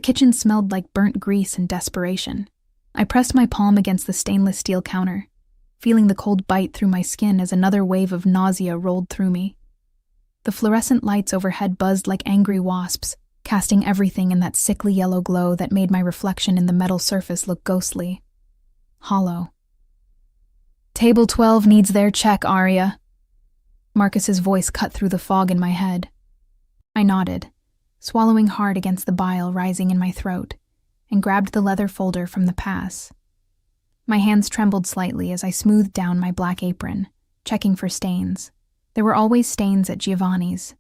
The kitchen smelled like burnt grease and desperation. I pressed my palm against the stainless steel counter, feeling the cold bite through my skin as another wave of nausea rolled through me. The fluorescent lights overhead buzzed like angry wasps, casting everything in that sickly yellow glow that made my reflection in the metal surface look ghostly, hollow. "Table 12 needs their check, Arya." Marcus's voice cut through the fog in my head. I nodded, swallowing hard against the bile rising in my throat, and grabbed the leather folder from the pass. My hands trembled slightly as I smoothed down my black apron, checking for stains. There were always stains at Giovanni's,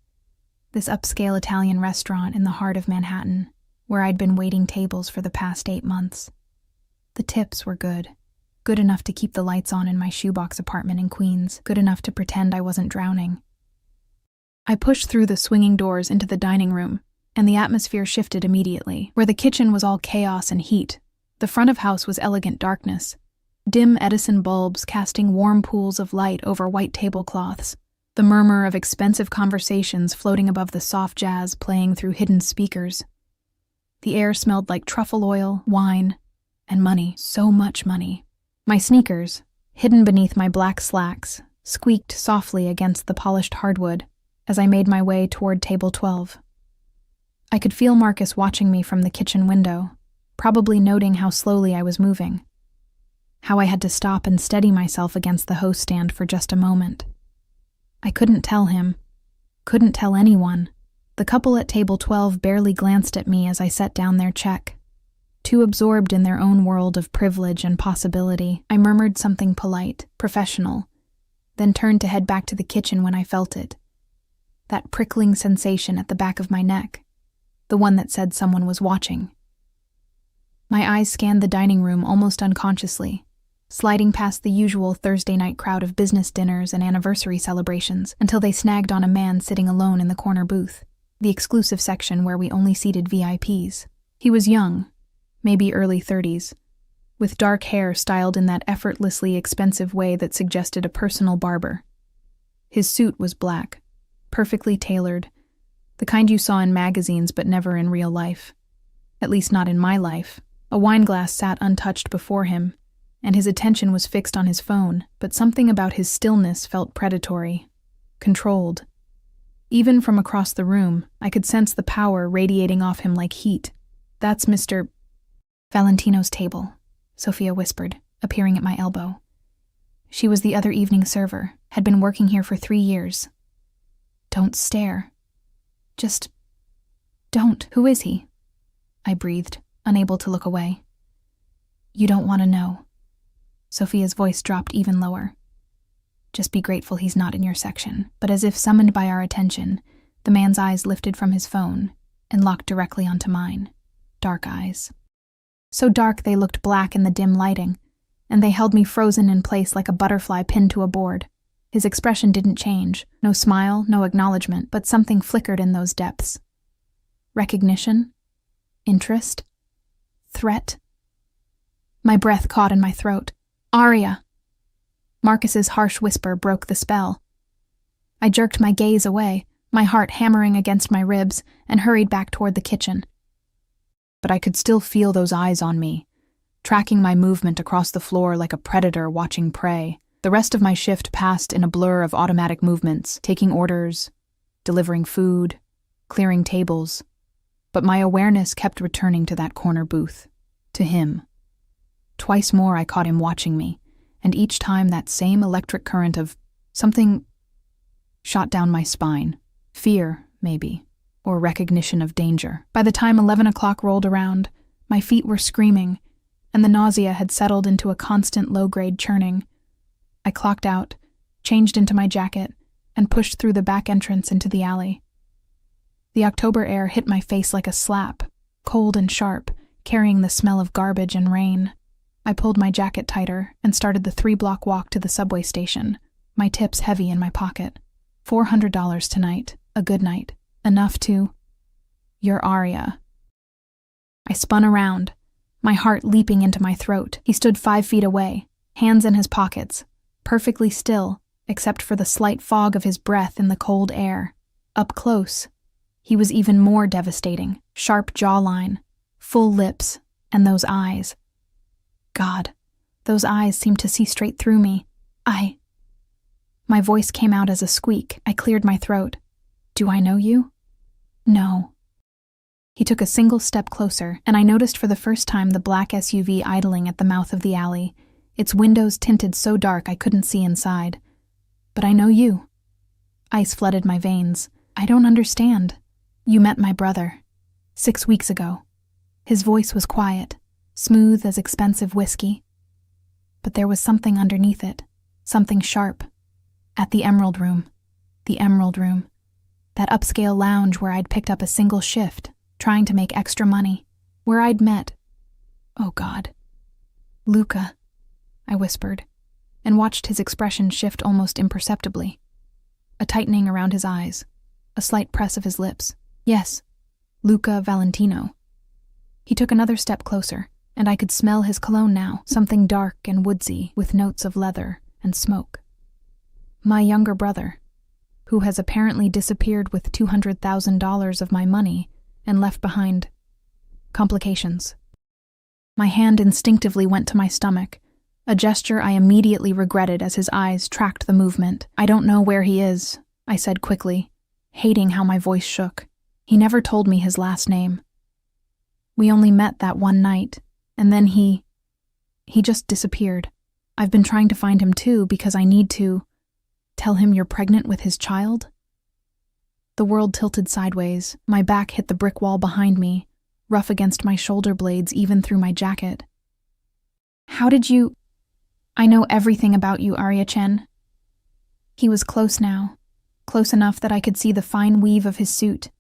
this upscale Italian restaurant in the heart of Manhattan, where I'd been waiting tables for the past 8 months. The tips were good enough to keep the lights on in my shoebox apartment in Queens, good enough to pretend I wasn't drowning. I pushed through the swinging doors into the dining room, and the atmosphere shifted immediately. Where the kitchen was all chaos and heat, the front of house was elegant darkness, dim Edison bulbs casting warm pools of light over white tablecloths, the murmur of expensive conversations floating above the soft jazz playing through hidden speakers. The air smelled like truffle oil, wine, and money, so much money. My sneakers, hidden beneath my black slacks, squeaked softly against the polished hardwood as I made my way toward table 12. I could feel Marcus watching me from the kitchen window, probably noting how slowly I was moving, how I had to stop and steady myself against the host stand for just a moment. I couldn't tell him, couldn't tell anyone. The couple at table 12 barely glanced at me as I set down their check. Too absorbed in their own world of privilege and possibility, I murmured something polite, professional, then turned to head back to the kitchen when I felt it. That prickling sensation at the back of my neck, the one that said someone was watching. My eyes scanned the dining room almost unconsciously, sliding past the usual Thursday night crowd of business dinners and anniversary celebrations until they snagged on a man sitting alone in the corner booth, the exclusive section where we only seated VIPs. He was young, maybe early 30s, with dark hair styled in that effortlessly expensive way that suggested a personal barber. His suit was black, perfectly tailored, the kind you saw in magazines but never in real life. At least not in my life. A wine glass sat untouched before him, and his attention was fixed on his phone, but something about his stillness felt predatory, controlled. Even from across the room, I could sense the power radiating off him like heat. "That's Mr. Valentino's table," Sophia whispered, appearing at my elbow. She was the other evening server, had been working here for 3 years. "Don't stare. Just don't. Who is he?" I breathed, unable to look away. "You don't want to know." Sophia's voice dropped even lower. "Just be grateful he's not in your section." But as if summoned by our attention, the man's eyes lifted from his phone and locked directly onto mine. Dark eyes. So dark they looked black in the dim lighting, and they held me frozen in place like a butterfly pinned to a board. His expression didn't change, no smile, no acknowledgement, but something flickered in those depths. Recognition? Interest? Threat? My breath caught in my throat. "Arya!" Marcus's harsh whisper broke the spell. I jerked my gaze away, my heart hammering against my ribs, and hurried back toward the kitchen. But I could still feel those eyes on me, tracking my movement across the floor like a predator watching prey. The rest of my shift passed in a blur of automatic movements, taking orders, delivering food, clearing tables. But my awareness kept returning to that corner booth, to him. Twice more I caught him watching me, and each time that same electric current of something shot down my spine. Fear, maybe, or recognition of danger. By the time 11 o'clock rolled around, my feet were screaming, and the nausea had settled into a constant low-grade churning. I clocked out, changed into my jacket, and pushed through the back entrance into the alley. The October air hit my face like a slap, cold and sharp, carrying the smell of garbage and rain. I pulled my jacket tighter and started the 3-block walk to the subway station, my tips heavy in my pocket. $400 tonight, a good night, enough to... You're Arya. I spun around, my heart leaping into my throat. He stood 5 feet away, hands in his pockets, perfectly still, except for the slight fog of his breath in the cold air. Up close, he was even more devastating, sharp jawline, Full lips, and those eyes. God, those eyes seemed to see straight through me. My voice came out as a squeak. I cleared my throat. Do I know you? No. He took a single step closer, and I noticed for the first time the black SUV idling at the mouth of the alley, its windows tinted so dark I couldn't see inside. But I know you. Ice flooded my veins. I don't understand. You met my brother 6 weeks ago. His voice was quiet, smooth as expensive whiskey. But there was something underneath it, something sharp. At the Emerald Room. That upscale lounge where I'd picked up a single shift, trying to make extra money, where I'd met, oh God, Luca, I whispered, and watched his expression shift almost imperceptibly. A tightening around his eyes, a slight press of his lips. Yes, Luca Valentino. He took another step closer, and I could smell his cologne now, something dark and woodsy with notes of leather and smoke. My younger brother, who has apparently disappeared with $200,000 of my money and left behind complications. My hand instinctively went to my stomach, a gesture I immediately regretted as his eyes tracked the movement. I don't know where he is, I said quickly, hating how my voice shook. He never told me his last name. We only met that one night, and then he just disappeared. I've been trying to find him too because I need to tell him you're pregnant with his child? The world tilted sideways. My back hit the brick wall behind me, rough against my shoulder blades even through my jacket. How did you... I know everything about you, Arya-Chen. He was close now, close enough that I could see the fine weave of his suit,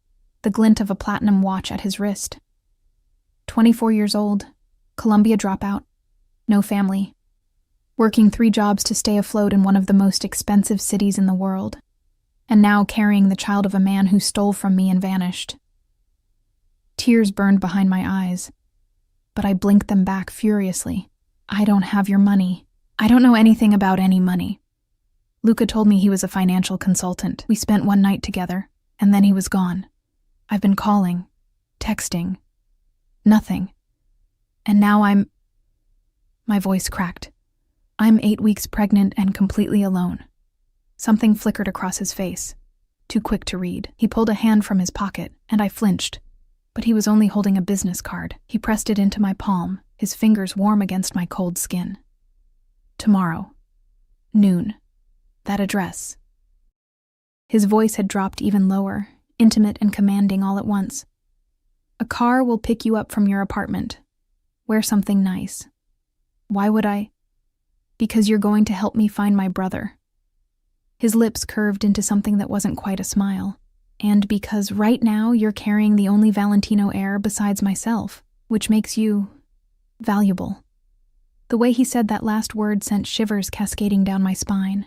the glint of a platinum watch at his wrist. 24 years old, Columbia dropout, no family. Working 3 jobs to stay afloat in one of the most expensive cities in the world, and now carrying the child of a man who stole from me and vanished. Tears burned behind my eyes, but I blinked them back furiously. I don't have your money. I don't know anything about any money. Luca told me he was a financial consultant. We spent one night together, and then he was gone. I've been calling, texting, nothing. And now My voice cracked. I'm 8 weeks pregnant and completely alone. Something flickered across his face, too quick to read. He pulled a hand from his pocket, and I flinched. But he was only holding a business card. He pressed it into my palm, his fingers warm against my cold skin. Tomorrow. Noon. That address. His voice had dropped even lower, intimate and commanding all at once. A car will pick you up from your apartment. Wear something nice. Why would I? Because you're going to help me find my brother. His lips curved into something that wasn't quite a smile. And because right now you're carrying the only Valentino heir besides myself, which makes you valuable. The way he said that last word sent shivers cascading down my spine.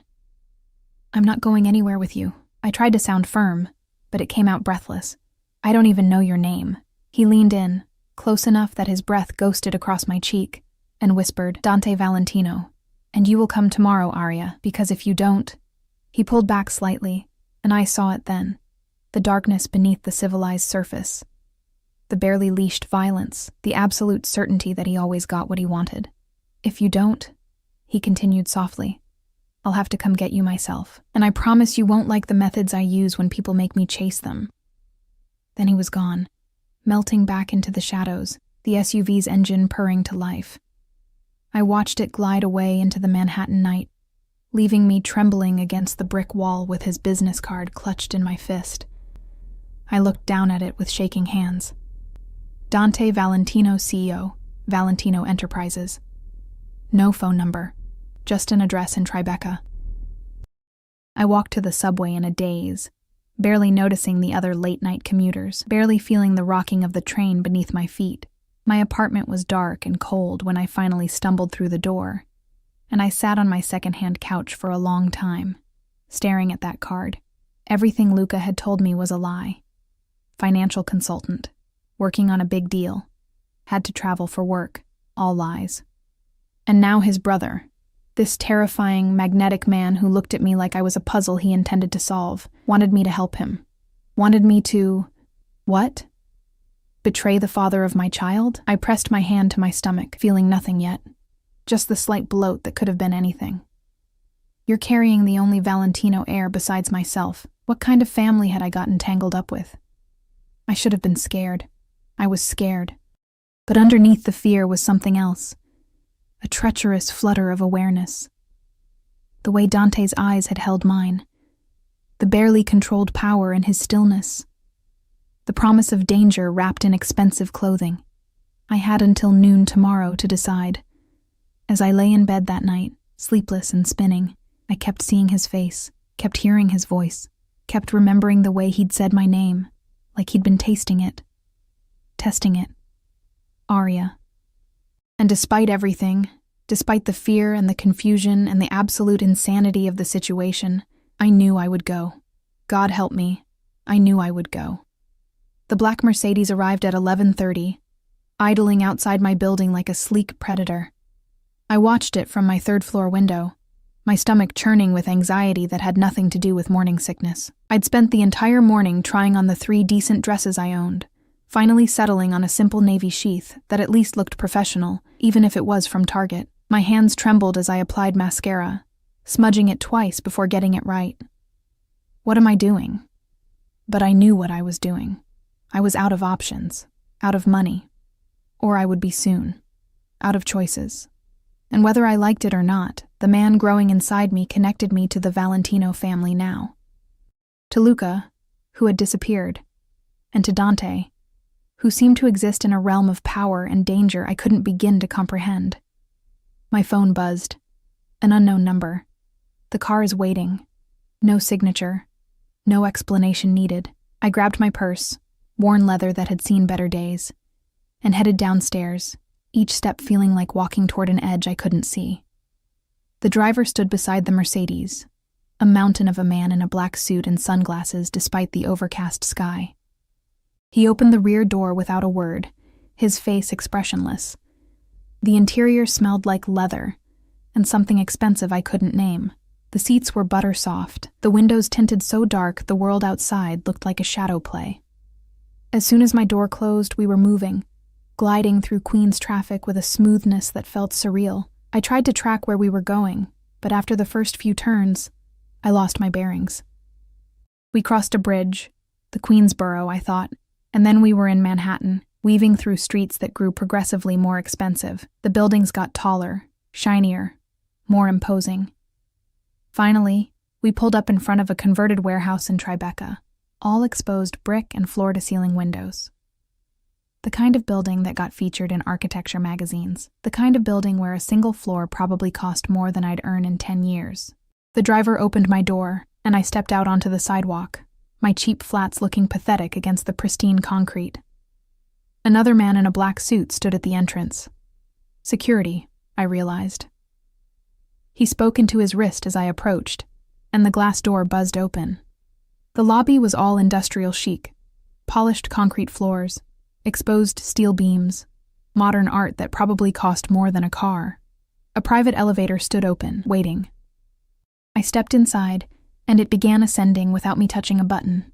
I'm not going anywhere with you. I tried to sound firm, but it came out breathless. I don't even know your name. He leaned in, close enough that his breath ghosted across my cheek, and whispered, Dante Valentino. And you will come tomorrow, Arya, because if you don't... He pulled back slightly, and I saw it then. The darkness beneath the civilized surface. The barely leashed violence, the absolute certainty that he always got what he wanted. If you don't, he continued softly, I'll have to come get you myself, and I promise you won't like the methods I use when people make me chase them. Then he was gone, melting back into the shadows, the SUV's engine purring to life. I watched it glide away into the Manhattan night, leaving me trembling against the brick wall with his business card clutched in my fist. I looked down at it with shaking hands. Dante Valentino, CEO, Valentino Enterprises. No phone number, just an address in Tribeca. I walked to the subway in a daze, barely noticing the other late-night commuters, barely feeling the rocking of the train beneath my feet. My apartment was dark and cold when I finally stumbled through the door, and I sat on my second-hand couch for a long time, staring at that card. Everything Luca had told me was a lie. Financial consultant, working on a big deal, had to travel for work, all lies. And now his brother, this terrifying, magnetic man who looked at me like I was a puzzle he intended to solve, wanted me to help him. Wanted me to... What? Betray the father of my child? I pressed my hand to my stomach, feeling nothing yet. Just the slight bloat that could have been anything. You're carrying the only Valentino heir besides myself. What kind of family had I gotten tangled up with? I should have been scared. I was scared. But underneath the fear was something else. A treacherous flutter of awareness. The way Dante's eyes had held mine. The barely controlled power in his stillness. The promise of danger wrapped in expensive clothing. I had until noon tomorrow to decide. As I lay in bed that night, sleepless and spinning, I kept seeing his face, kept hearing his voice, kept remembering the way he'd said my name, like he'd been tasting it, testing it. Arya. And despite everything, despite the fear and the confusion and the absolute insanity of the situation, I knew I would go. God help me, I knew I would go. The black Mercedes arrived at 11:30, idling outside my building like a sleek predator. I watched it from my third-floor window, my stomach churning with anxiety that had nothing to do with morning sickness. I'd spent the entire morning trying on the 3 decent dresses I owned, finally settling on a simple navy sheath that at least looked professional, even if it was from Target. My hands trembled as I applied mascara, smudging it twice before getting it right. What am I doing? But I knew what I was doing. I was out of options, out of money, or I would be soon, out of choices. And whether I liked it or not, the man growing inside me connected me to the Valentino family now. To Luca, who had disappeared, and to Dante, who seemed to exist in a realm of power and danger I couldn't begin to comprehend. My phone buzzed. An unknown number. The car is waiting. No signature. No explanation needed. I grabbed my purse, worn leather that had seen better days, and headed downstairs, each step feeling like walking toward an edge I couldn't see. The driver stood beside the Mercedes, a mountain of a man in a black suit and sunglasses despite the overcast sky. He opened the rear door without a word, his face expressionless. The interior smelled like leather, and something expensive I couldn't name. The seats were butter soft, the windows tinted so dark the world outside looked like a shadow play. As soon as my door closed, we were moving, gliding through Queens traffic with a smoothness that felt surreal. I tried to track where we were going, but after the first few turns, I lost my bearings. We crossed a bridge, the Queensboro, I thought, and then we were in Manhattan, weaving through streets that grew progressively more expensive. The buildings got taller, shinier, more imposing. Finally, we pulled up in front of a converted warehouse in Tribeca, all exposed brick and floor-to-ceiling windows. The kind of building that got featured in architecture magazines. The kind of building where a single floor probably cost more than I'd earn in 10 years. The driver opened my door, and I stepped out onto the sidewalk, my cheap flats looking pathetic against the pristine concrete. Another man in a black suit stood at the entrance. Security, I realized. He spoke into his wrist as I approached, and the glass door buzzed open. The lobby was all industrial chic, polished concrete floors, exposed steel beams, modern art that probably cost more than a car. A private elevator stood open, waiting. I stepped inside, and it began ascending without me touching a button.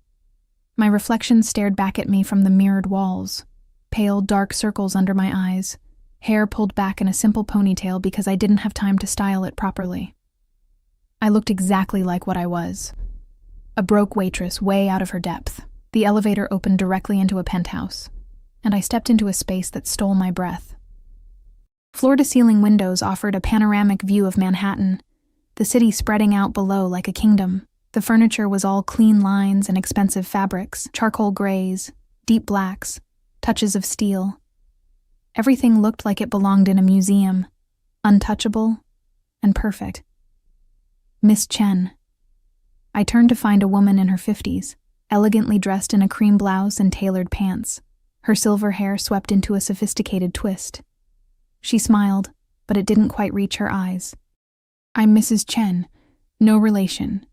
My reflection stared back at me from the mirrored walls, pale, dark circles under my eyes, hair pulled back in a simple ponytail because I didn't have time to style it properly. I looked exactly like what I was. A broke waitress way out of her depth. The elevator opened directly into a penthouse, and I stepped into a space that stole my breath. Floor-to-ceiling windows offered a panoramic view of Manhattan, the city spreading out below like a kingdom. The furniture was all clean lines and expensive fabrics, charcoal grays, deep blacks, touches of steel. Everything looked like it belonged in a museum, untouchable and perfect. Miss Chen. I turned to find a woman in her 50s, elegantly dressed in a cream blouse and tailored pants, her silver hair swept into a sophisticated twist. She smiled, but it didn't quite reach her eyes. "I'm Mrs. Chen, no relation,"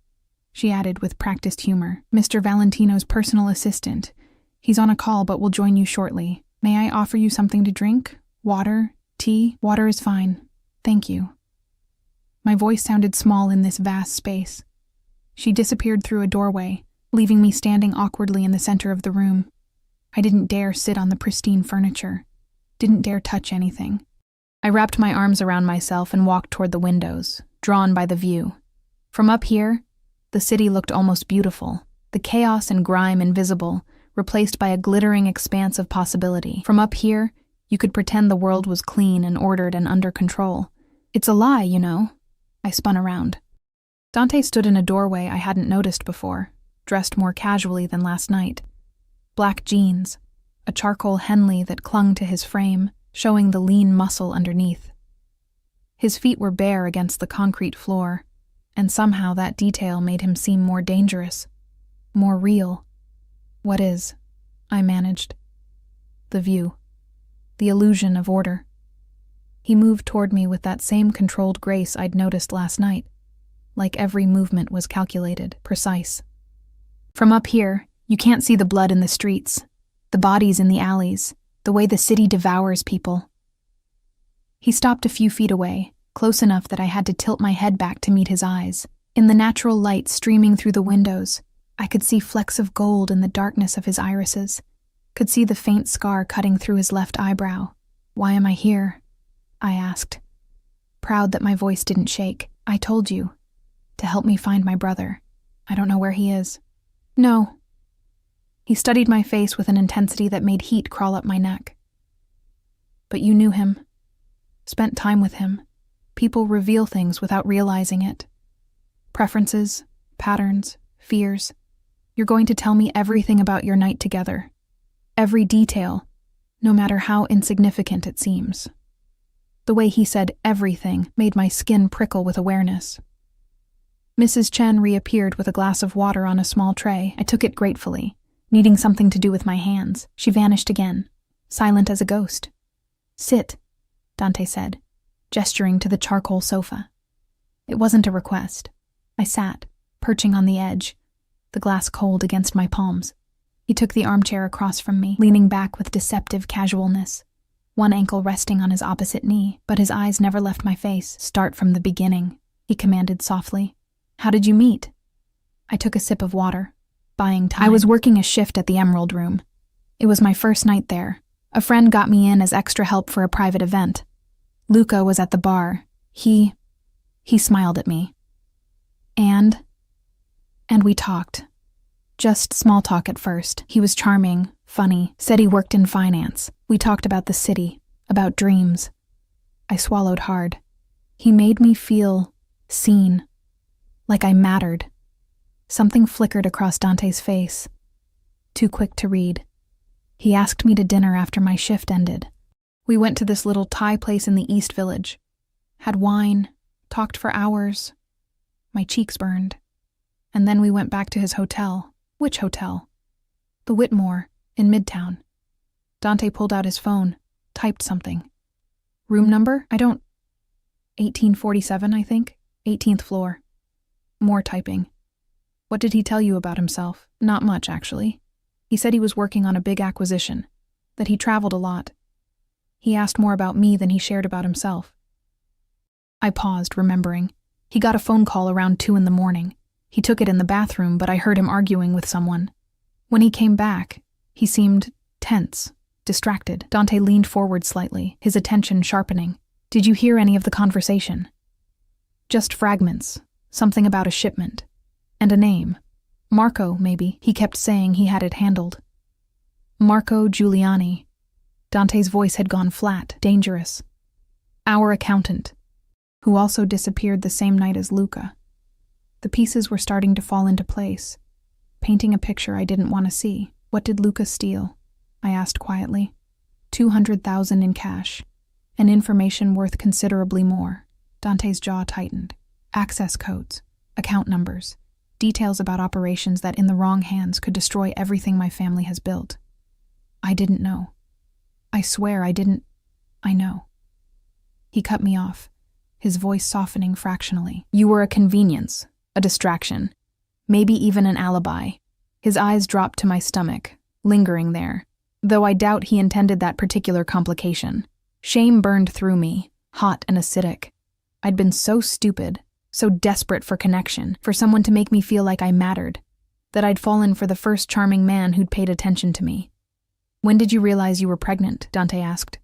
she added with practiced humor. "Mr. Valentino's personal assistant. He's on a call but will join you shortly. May I offer you something to drink? Water? Tea? Water is fine. Thank you." My voice sounded small in this vast space. She disappeared through a doorway, leaving me standing awkwardly in the center of the room. I didn't dare sit on the pristine furniture, didn't dare touch anything. I wrapped my arms around myself and walked toward the windows, drawn by the view. From up here, the city looked almost beautiful, the chaos and grime invisible, replaced by a glittering expanse of possibility. From up here, you could pretend the world was clean and ordered and under control. It's a lie, you know. I spun around. Dante stood in a doorway I hadn't noticed before, dressed more casually than last night. Black jeans, a charcoal Henley that clung to his frame, showing the lean muscle underneath. His feet were bare against the concrete floor, and somehow that detail made him seem more dangerous, more real. What is? I managed. The view. The illusion of order. He moved toward me with that same controlled grace I'd noticed last night, like every movement was calculated, precise. From up here, you can't see the blood in the streets, the bodies in the alleys, the way the city devours people. He stopped a few feet away, close enough that I had to tilt my head back to meet his eyes. In the natural light streaming through the windows, I could see flecks of gold in the darkness of his irises, could see the faint scar cutting through his left eyebrow. "Why am I here?" I asked, proud that my voice didn't shake. "I told you, to help me find my brother. I don't know where he is." "No." He studied my face with an intensity that made heat crawl up my neck. "But you knew him, spent time with him. People reveal things without realizing it. Preferences, patterns, fears. You're going to tell me everything about your night together. Every detail, no matter how insignificant it seems." The way he said everything made my skin prickle with awareness. Mrs. Chen reappeared with a glass of water on a small tray. I took it gratefully, needing something to do with my hands. She vanished again, silent as a ghost. "Sit," Dante said, gesturing to the charcoal sofa. It wasn't a request. I sat, perching on the edge, the glass cold against my palms. He took the armchair across from me, leaning back with deceptive casualness, one ankle resting on his opposite knee, but his eyes never left my face. "Start from the beginning," he commanded softly. "How did you meet?" I took a sip of water, buying time. I was working a shift at the Emerald Room. It was my first night there. A friend got me in as extra help for a private event. Luca was at the bar. He smiled at me. And we talked. Just small talk at first. He was charming, funny, said he worked in finance. We talked about the city, about dreams. I swallowed hard. He made me feel seen, like I mattered. Something flickered across Dante's face. Too quick to read. He asked me to dinner after my shift ended. We went to this little Thai place in the East Village. Had wine, talked for hours. My cheeks burned. And then we went back to his hotel. Which hotel? The Whitmore, in Midtown. Dante pulled out his phone, typed something. "Room number? 1847, I think. 18th floor." More typing. "What did he tell you about himself?" "Not much, actually. He said he was working on a big acquisition, that he traveled a lot. He asked more about me than he shared about himself." I paused, remembering. He got a phone call around 2 a.m. He took it in the bathroom, but I heard him arguing with someone. When he came back, he seemed tense, distracted. Dante leaned forward slightly, his attention sharpening. "Did you hear any of the conversation?" "Just fragments. Something about a shipment. And a name. Marco, maybe. He kept saying he had it handled." "Marco Giuliani." Dante's voice had gone flat, dangerous. "Our accountant, who also disappeared the same night as Luca." The pieces were starting to fall into place, painting a picture I didn't want to see. "What did Luca steal?" I asked quietly. 200,000 in cash, and information worth considerably more. Dante's jaw tightened. Access codes, account numbers, details about operations that in the wrong hands could destroy everything my family has built. I didn't know. I swear I didn't. I know. He cut me off, his voice softening fractionally. "You were a convenience, a distraction, maybe even an alibi." His eyes dropped to my stomach, lingering there, though I doubt he intended that particular complication. Shame burned through me, hot and acidic. I'd been so stupid, so desperate for connection, for someone to make me feel like I mattered, that I'd fallen for the first charming man who'd paid attention to me. When did you realize you were pregnant? Dante asked.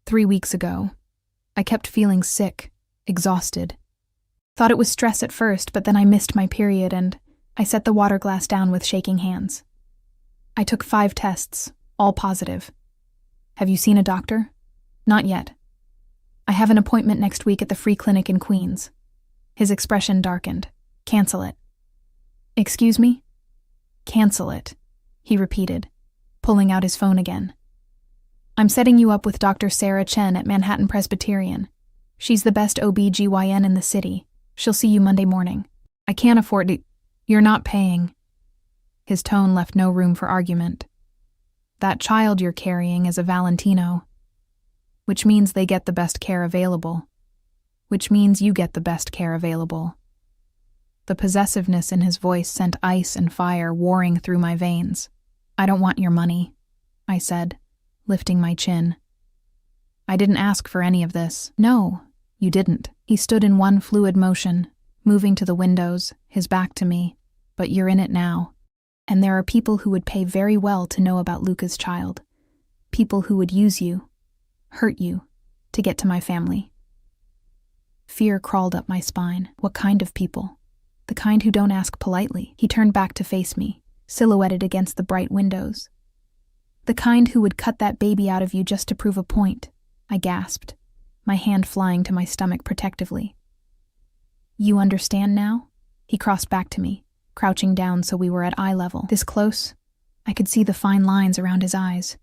3 weeks ago. I kept feeling sick, exhausted. Thought it was stress at first, but then I missed my period and I set the water glass down with shaking hands. I took 5 tests, all positive. Have you seen a doctor? Not yet. I have an appointment next week at the free clinic in Queens. His expression darkened. Cancel it. Excuse me? Cancel it, he repeated, pulling out his phone again. I'm setting you up with Dr. Sarah Chen at Manhattan Presbyterian. She's the best OB/GYN in the city. She'll see you Monday morning. I can't afford to— You're not paying. His tone left no room for argument. That child you're carrying is a Valentino, which means they get the best care available, which means you get the best care available. The possessiveness in his voice sent ice and fire warring through my veins. I don't want your money, I said, lifting my chin. I didn't ask for any of this. No, you didn't. He stood in one fluid motion, moving to the windows, his back to me. But you're in it now. And there are people who would pay very well to know about Luca's child. People who would use you, hurt you, to get to my family. Fear crawled up my spine. What kind of people? The kind who don't ask politely. He turned back to face me, silhouetted against the bright windows. The kind who would cut that baby out of you just to prove a point, I gasped, my hand flying to my stomach protectively. You understand now? He crossed back to me, crouching down so we were at eye level. This close, I could see the fine lines around his eyes.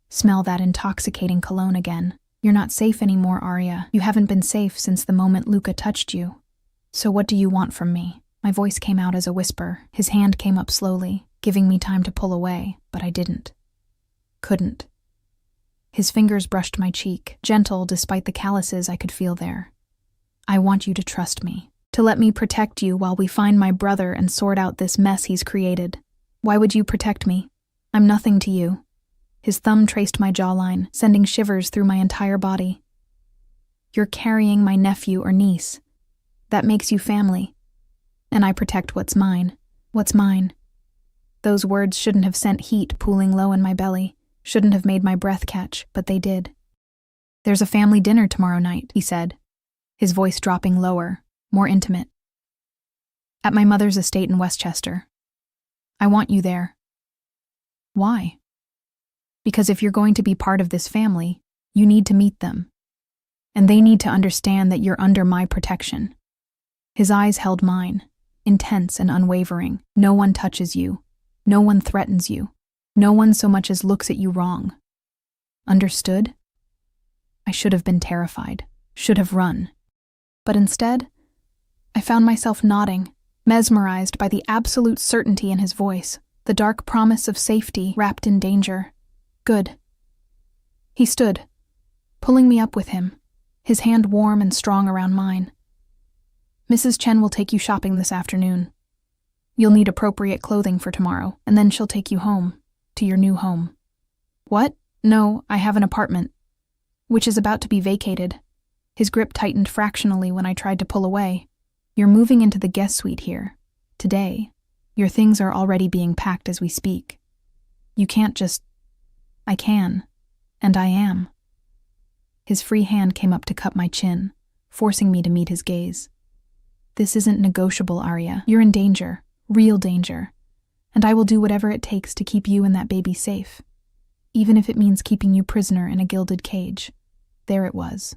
Smell that intoxicating cologne again. You're not safe anymore, Arya. You haven't been safe since the moment Luca touched you. So what do you want from me? My voice came out as a whisper. His hand came up slowly, giving me time to pull away, but I didn't. Couldn't. His fingers brushed my cheek, gentle despite the calluses I could feel there. I want you to trust me. To let me protect you while we find my brother and sort out this mess he's created. Why would you protect me? I'm nothing to you. His thumb traced my jawline, sending shivers through my entire body. You're carrying my nephew or niece. That makes you family. And I protect what's mine. What's mine? Those words shouldn't have sent heat pooling low in my belly, shouldn't have made my breath catch, but they did. There's a family dinner tomorrow night, he said, his voice dropping lower, more intimate. At my mother's estate in Westchester. I want you there. Why? Because if you're going to be part of this family, you need to meet them. And they need to understand that you're under my protection. His eyes held mine, intense and unwavering. No one touches you. No one threatens you. No one so much as looks at you wrong. Understood? I should have been terrified, should have run. But instead, I found myself nodding, mesmerized by the absolute certainty in his voice, the dark promise of safety wrapped in danger. Good. He stood, pulling me up with him, his hand warm and strong around mine. Mrs. Chen will take you shopping this afternoon. You'll need appropriate clothing for tomorrow, and then she'll take you home, to your new home. What? No, I have an apartment, which is about to be vacated. His grip tightened fractionally when I tried to pull away. You're moving into the guest suite here. Today. Your things are already being packed as we speak. You can't just— I can. And I am. His free hand came up to cup my chin, forcing me to meet his gaze. This isn't negotiable, Arya. You're in danger. Real danger. And I will do whatever it takes to keep you and that baby safe. Even if it means keeping you prisoner in a gilded cage. There it was.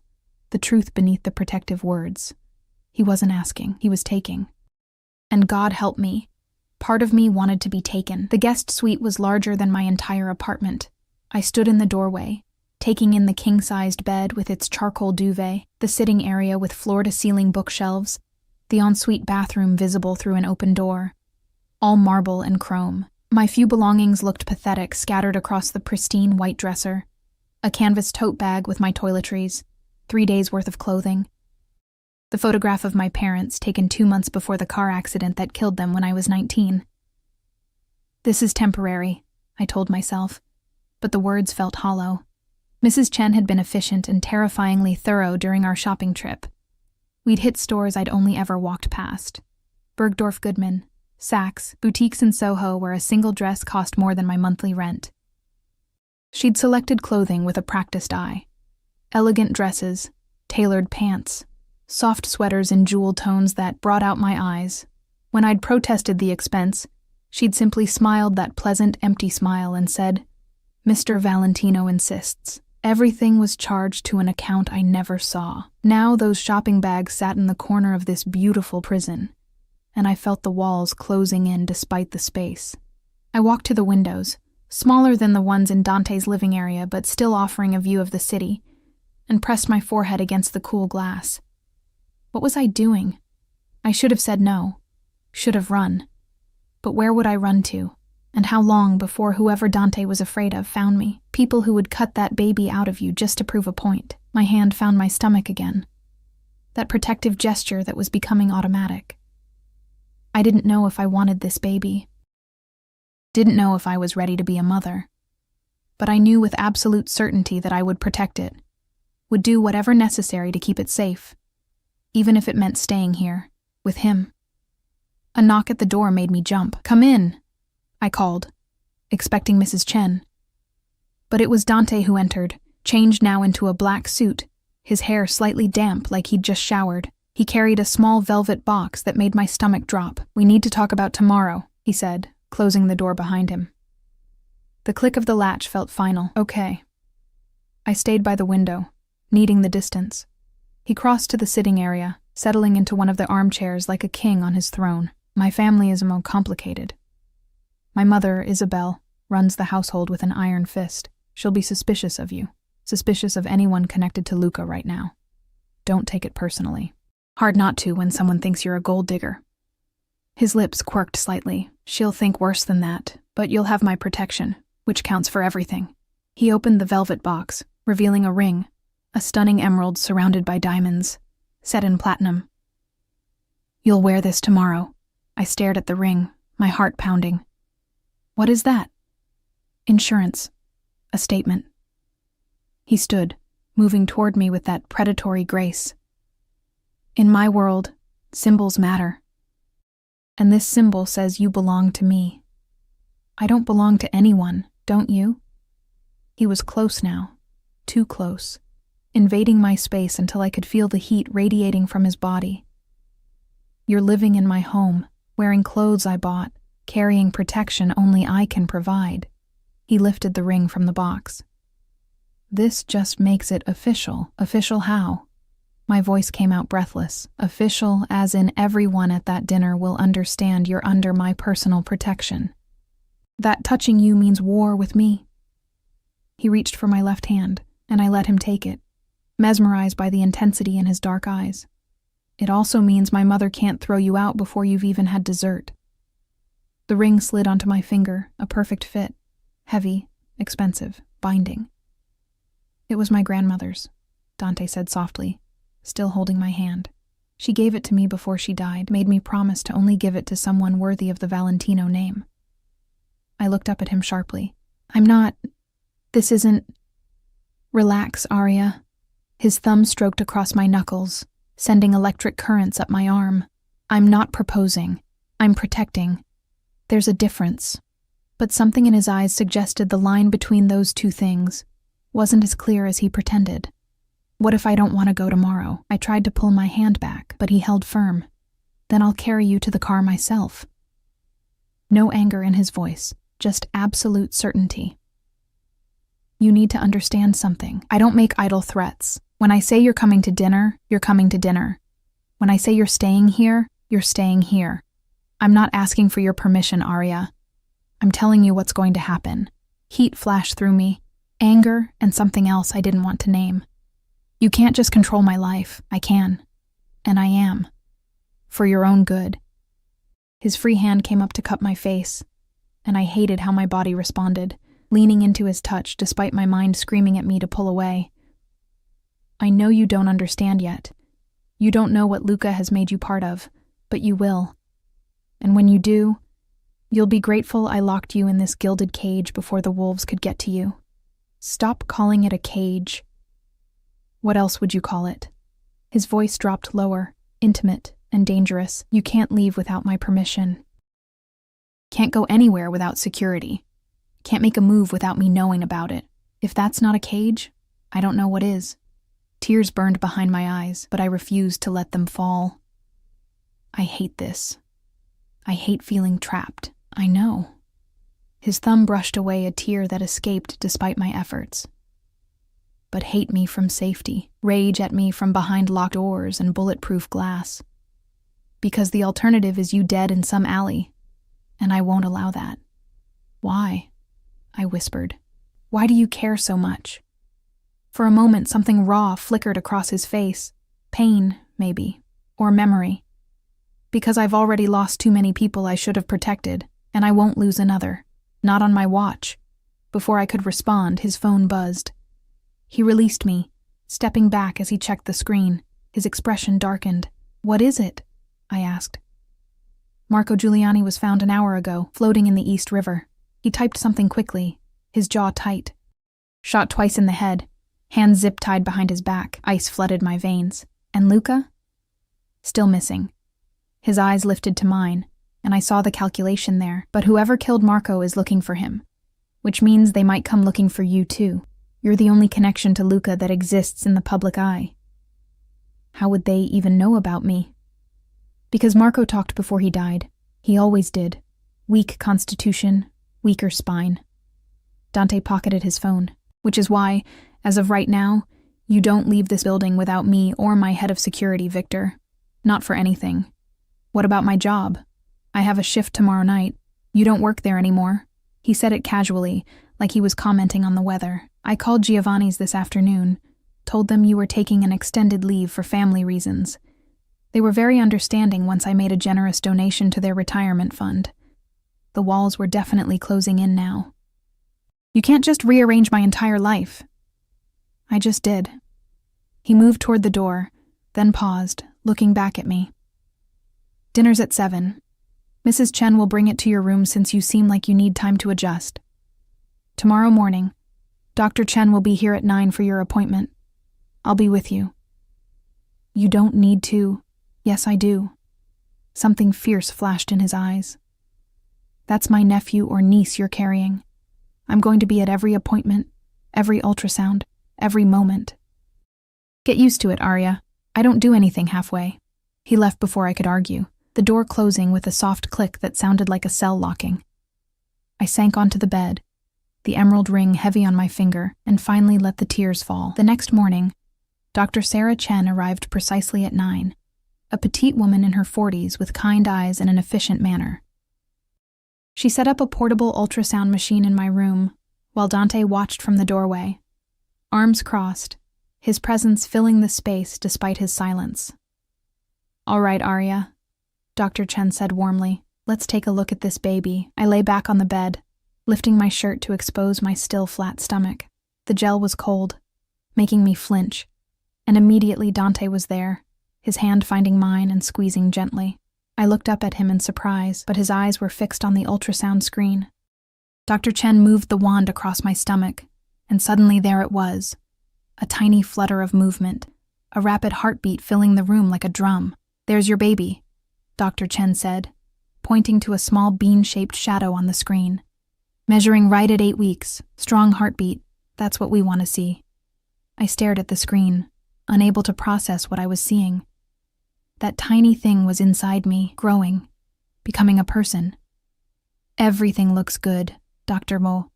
The truth beneath the protective words. He wasn't asking, he was taking. And God help me. Part of me wanted to be taken. The guest suite was larger than my entire apartment. I stood in the doorway, taking in the king-sized bed with its charcoal duvet, the sitting area with floor-to-ceiling bookshelves, the ensuite bathroom visible through an open door. All marble and chrome. My few belongings looked pathetic, scattered across the pristine white dresser. A canvas tote bag with my toiletries, 3 days' worth of clothing. The photograph of my parents, taken 2 months before the car accident that killed them when I was 19. This is temporary, I told myself, but the words felt hollow. Mrs. Chen had been efficient and terrifyingly thorough during our shopping trip. We'd hit stores I'd only ever walked past. Bergdorf Goodman, Saks, boutiques in Soho where a single dress cost more than my monthly rent. She'd selected clothing with a practiced eye. Elegant dresses, tailored pants, soft sweaters in jewel tones that brought out my eyes. When I'd protested the expense, she'd simply smiled that pleasant, empty smile and said, "Mr. Valentino insists." Everything was charged to an account I never saw. Now those shopping bags sat in the corner of this beautiful prison, and I felt the walls closing in despite the space. I walked to the windows, smaller than the ones in Dante's living area but still offering a view of the city, and pressed my forehead against the cool glass. What was I doing? I should have said no, should have run. But where would I run to? And how long before whoever Dante was afraid of found me? People who would cut that baby out of you just to prove a point. My hand found my stomach again. That protective gesture that was becoming automatic. I didn't know if I wanted this baby. Didn't know if I was ready to be a mother. But I knew with absolute certainty that I would protect it. Would do whatever necessary to keep it safe. Even if it meant staying here, with him. A knock at the door made me jump. "Come in," I called, expecting Mrs. Chen. But it was Dante who entered, changed now into a black suit, his hair slightly damp like he'd just showered. He carried a small velvet box that made my stomach drop. "We need to talk about tomorrow," he said, closing the door behind him. The click of the latch felt final. "Okay." I stayed by the window, needing the distance. He crossed to the sitting area, settling into one of the armchairs like a king on his throne. "My family is more complicated. My mother, Isabel, runs the household with an iron fist. She'll be suspicious of you, suspicious of anyone connected to Luca right now. Don't take it personally. Hard not to when someone thinks you're a gold digger." His lips quirked slightly. "She'll think worse than that, but you'll have my protection, which counts for everything." He opened the velvet box, revealing a ring, a stunning emerald surrounded by diamonds, set in platinum. "You'll wear this tomorrow." I stared at the ring, my heart pounding. "What is that?" "Insurance. A statement." He stood, moving toward me with that predatory grace. "In my world, symbols matter. And this symbol says you belong to me. I don't belong to anyone, don't you?" He was close now, too close, invading my space until I could feel the heat radiating from his body. "You're living in my home, wearing clothes I bought, carrying protection only I can provide." He lifted the ring from the box. "This just makes it official." "Official how?" My voice came out breathless. "Official as in everyone at that dinner will understand you're under my personal protection. That touching you means war with me." He reached for my left hand, and I let him take it, mesmerized by the intensity in his dark eyes. "It also means my mother can't throw you out before you've even had dessert." The ring slid onto my finger, a perfect fit, heavy, expensive, binding. "It was my grandmother's," Dante said softly, still holding my hand. "She gave it to me before she died, made me promise to only give it to someone worthy of the Valentino name." I looked up at him sharply. This isn't..." "Relax, Arya." His thumb stroked across my knuckles, sending electric currents up my arm. "I'm not proposing. I'm protecting. There's a difference." But something in his eyes suggested the line between those two things wasn't as clear as he pretended. "What if I don't want to go tomorrow?" I tried to pull my hand back, but he held firm. "Then I'll carry you to the car myself." No anger in his voice, just absolute certainty. "You need to understand something. I don't make idle threats. When I say you're coming to dinner, you're coming to dinner. When I say you're staying here, you're staying here. I'm not asking for your permission, Arya. I'm telling you what's going to happen." Heat flashed through me, anger and something else I didn't want to name. "You can't just control my life. I can. And I am. For your own good." His free hand came up to cup my face, and I hated how my body responded, leaning into his touch despite my mind screaming at me to pull away. "I know you don't understand yet. You don't know what Luca has made you part of, but you will. And when you do, you'll be grateful I locked you in this gilded cage before the wolves could get to you. Stop calling it a cage. What else would you call it?" His voice dropped lower, intimate and dangerous. "You can't leave without my permission. Can't go anywhere without security. Can't make a move without me knowing about it. If that's not a cage, I don't know what is. Tears burned behind my eyes, but I refused to let them fall. I hate this. I hate feeling trapped. I know. His thumb brushed away a tear that escaped despite my efforts. But hate me from safety, rage at me from behind locked doors and bulletproof glass. Because the alternative is you dead in some alley, and I won't allow that. Why? I whispered. Why do you care so much? For a moment, something raw flickered across his face. Pain, maybe, or memory. Because I've already lost too many people I should have protected, and I won't lose another. Not on my watch. Before I could respond, his phone buzzed. He released me, stepping back as he checked the screen. His expression darkened. What is it? I asked. Marco Giuliani was found an hour ago, floating in the East River. He typed something quickly, his jaw tight. Shot twice in the head, hands zip-tied behind his back. Ice flooded my veins. And Luca? Still missing. His eyes lifted to mine, and I saw the calculation there. But whoever killed Marco is looking for him, which means they might come looking for you too. You're the only connection to Luca that exists in the public eye. How would they even know about me? Because Marco talked before he died. He always did. Weak constitution, weaker spine. Dante pocketed his phone, which is why, as of right now, you don't leave this building without me or my head of security, Victor. Not for anything. What about my job? I have a shift tomorrow night. You don't work there anymore. He said it casually, like he was commenting on the weather. I called Giovanni's this afternoon, told them you were taking an extended leave for family reasons. They were very understanding once I made a generous donation to their retirement fund. The walls were definitely closing in now. You can't just rearrange my entire life. I just did. He moved toward the door, then paused, looking back at me. Dinner's at 7. Mrs. Chen will bring it to your room since you seem like you need time to adjust. Tomorrow morning, Dr. Chen will be here at 9 for your appointment. I'll be with you. You don't need to. Yes, I do. Something fierce flashed in his eyes. That's my nephew or niece you're carrying. I'm going to be at every appointment, every ultrasound, every moment. Get used to it, Arya. I don't do anything halfway. He left before I could argue, the door closing with a soft click that sounded like a cell locking. I sank onto the bed, the emerald ring heavy on my finger, and finally let the tears fall. The next morning, Dr. Sarah Chen arrived precisely at 9, a petite woman in her 40s with kind eyes and an efficient manner. She set up a portable ultrasound machine in my room, while Dante watched from the doorway, arms crossed, his presence filling the space despite his silence. All right, Arya, Dr. Chen said warmly. Let's take a look at this baby. I lay back on the bed, lifting my shirt to expose my still flat stomach. The gel was cold, making me flinch, and immediately Dante was there, his hand finding mine and squeezing gently. I looked up at him in surprise, but his eyes were fixed on the ultrasound screen. Dr. Chen moved the wand across my stomach, and suddenly there it was, a tiny flutter of movement, a rapid heartbeat filling the room like a drum. There's your baby, Dr. Chen said, pointing to a small bean-shaped shadow on the screen. Measuring right at 8 weeks, strong heartbeat, that's what we want to see. I stared at the screen, unable to process what I was seeing. That tiny thing was inside me, growing, becoming a person. Everything looks good, Dr. Mo.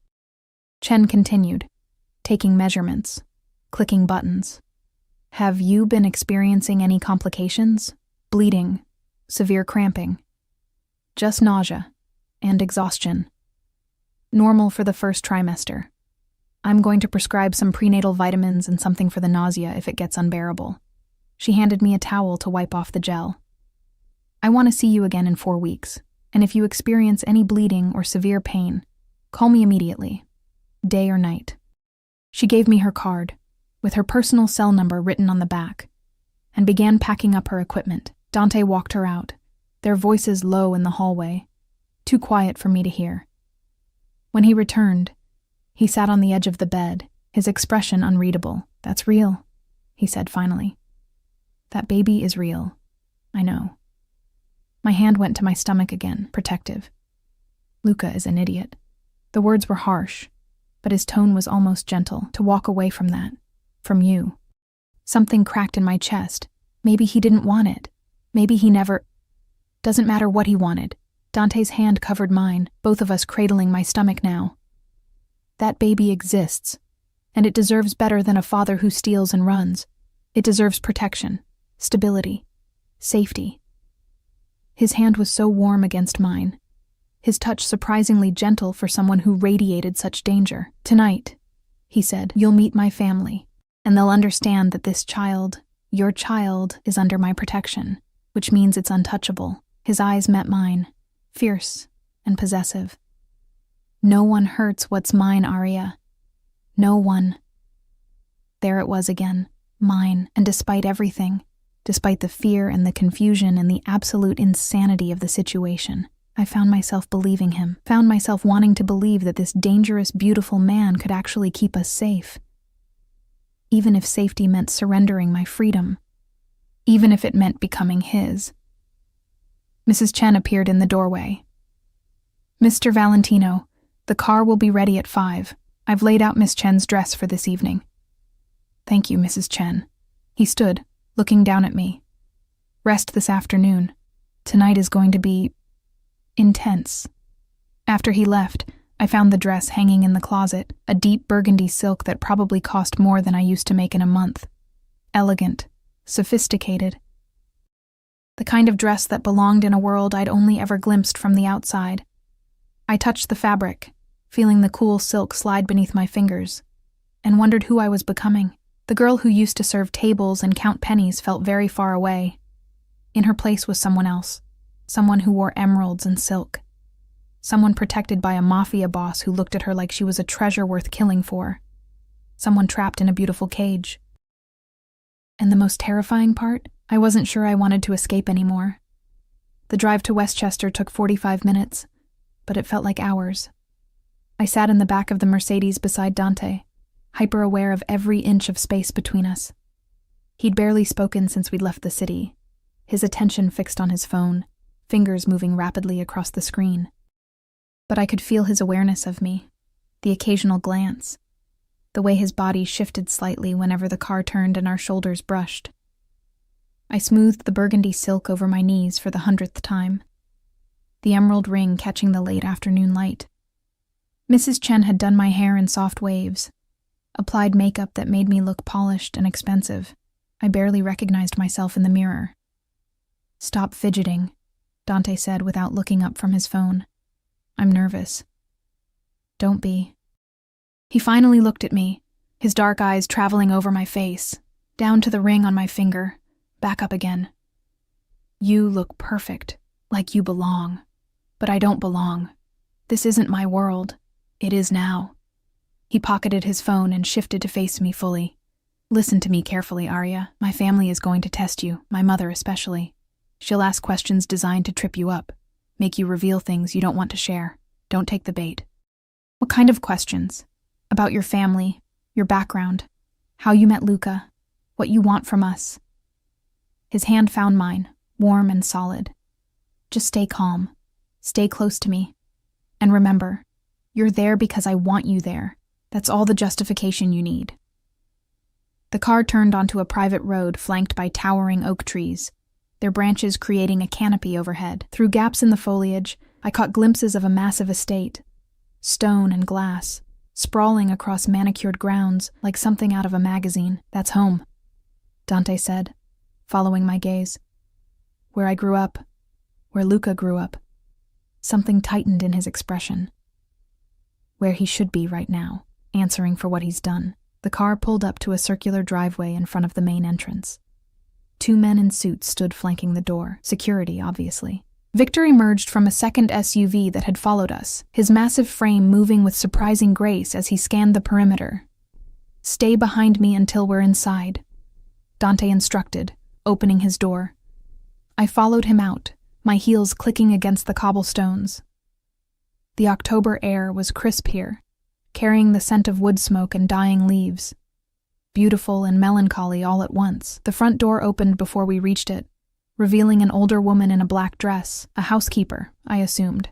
Chen continued, taking measurements, clicking buttons. Have you been experiencing any complications? Bleeding, severe cramping? Just nausea and exhaustion. Normal for the first trimester. I'm going to prescribe some prenatal vitamins and something for the nausea if it gets unbearable. She handed me a towel to wipe off the gel. I want to see you again in 4 weeks, and if you experience any bleeding or severe pain, call me immediately, day or night. She gave me her card, with her personal cell number written on the back, and began packing up her equipment. Dante walked her out, their voices low in the hallway, too quiet for me to hear. When he returned, he sat on the edge of the bed, his expression unreadable. That's real, he said finally. That baby is real. I know. My hand went to my stomach again, protective. Luca is an idiot. The words were harsh, but his tone was almost gentle. To walk away from that. From you. Something cracked in my chest. Maybe he didn't want it. Maybe he never... Doesn't matter what he wanted. Dante's hand covered mine, both of us cradling my stomach now. That baby exists, and it deserves better than a father who steals and runs. It deserves protection, stability, safety. His hand was so warm against mine, his touch surprisingly gentle for someone who radiated such danger. Tonight, he said, you'll meet my family, and they'll understand that this child, your child, is under my protection, which means it's untouchable. His eyes met mine, fierce and possessive. No one hurts what's mine, Arya. No one. There it was again, mine, and despite everything, despite the fear and the confusion and the absolute insanity of the situation, I found myself believing him, found myself wanting to believe that this dangerous, beautiful man could actually keep us safe. Even if safety meant surrendering my freedom. Even if it meant becoming his. Mrs. Chen appeared in the doorway. Mr. Valentino, the car will be ready at 5. I've laid out Miss Chen's dress for this evening. Thank you, Mrs. Chen. He stood, looking down at me. Rest this afternoon. Tonight is going to be... intense. After he left, I found the dress hanging in the closet, a deep burgundy silk that probably cost more than I used to make in a month. Elegant, sophisticated. The kind of dress that belonged in a world I'd only ever glimpsed from the outside. I touched the fabric, feeling the cool silk slide beneath my fingers, and wondered who I was becoming. The girl who used to serve tables and count pennies felt very far away. In her place was someone else, someone who wore emeralds and silk. Someone protected by a Mafia boss who looked at her like she was a treasure worth killing for. Someone trapped in a beautiful cage. And the most terrifying part? I wasn't sure I wanted to escape anymore. The drive to Westchester took 45 minutes, but it felt like hours. I sat in the back of the Mercedes beside Dante, hyper-aware of every inch of space between us. He'd barely spoken since we'd left the city, his attention fixed on his phone, fingers moving rapidly across the screen. But I could feel his awareness of me, the occasional glance, the way his body shifted slightly whenever the car turned and our shoulders brushed. I smoothed the burgundy silk over my knees for the 100th time, the emerald ring catching the late afternoon light. Mrs. Chen had done my hair in soft waves, applied makeup that made me look polished and expensive. I barely recognized myself in the mirror. Stop fidgeting, Dante said without looking up from his phone. I'm nervous. Don't be. He finally looked at me, his dark eyes traveling over my face, down to the ring on my finger, back up again. You look perfect, like you belong. But I don't belong. This isn't my world. It is now. He pocketed his phone and shifted to face me fully. Listen to me carefully, Arya. My family is going to test you, my mother especially. She'll ask questions designed to trip you up, make you reveal things you don't want to share. Don't take the bait. What kind of questions? About your family, your background, how you met Luca, what you want from us. His hand found mine, warm and solid. Just stay calm. Stay close to me. And remember, you're there because I want you there. That's all the justification you need. The car turned onto a private road flanked by towering oak trees, their branches creating a canopy overhead. Through gaps in the foliage, I caught glimpses of a massive estate, stone and glass, sprawling across manicured grounds like something out of a magazine. That's home, Dante said, following my gaze. Where I grew up, where Luca grew up. Something tightened in his expression. Where he should be right now, answering for what he's done. The car pulled up to a circular driveway in front of the main entrance. 2 men in suits stood flanking the door, security, obviously. Victor emerged from a second SUV that had followed us, his massive frame moving with surprising grace as he scanned the perimeter. Stay behind me until we're inside, Dante instructed, opening his door. I followed him out, my heels clicking against the cobblestones. The October air was crisp here, carrying the scent of wood smoke and dying leaves. Beautiful and melancholy all at once. The front door opened before we reached it, revealing an older woman in a black dress, a housekeeper, I assumed.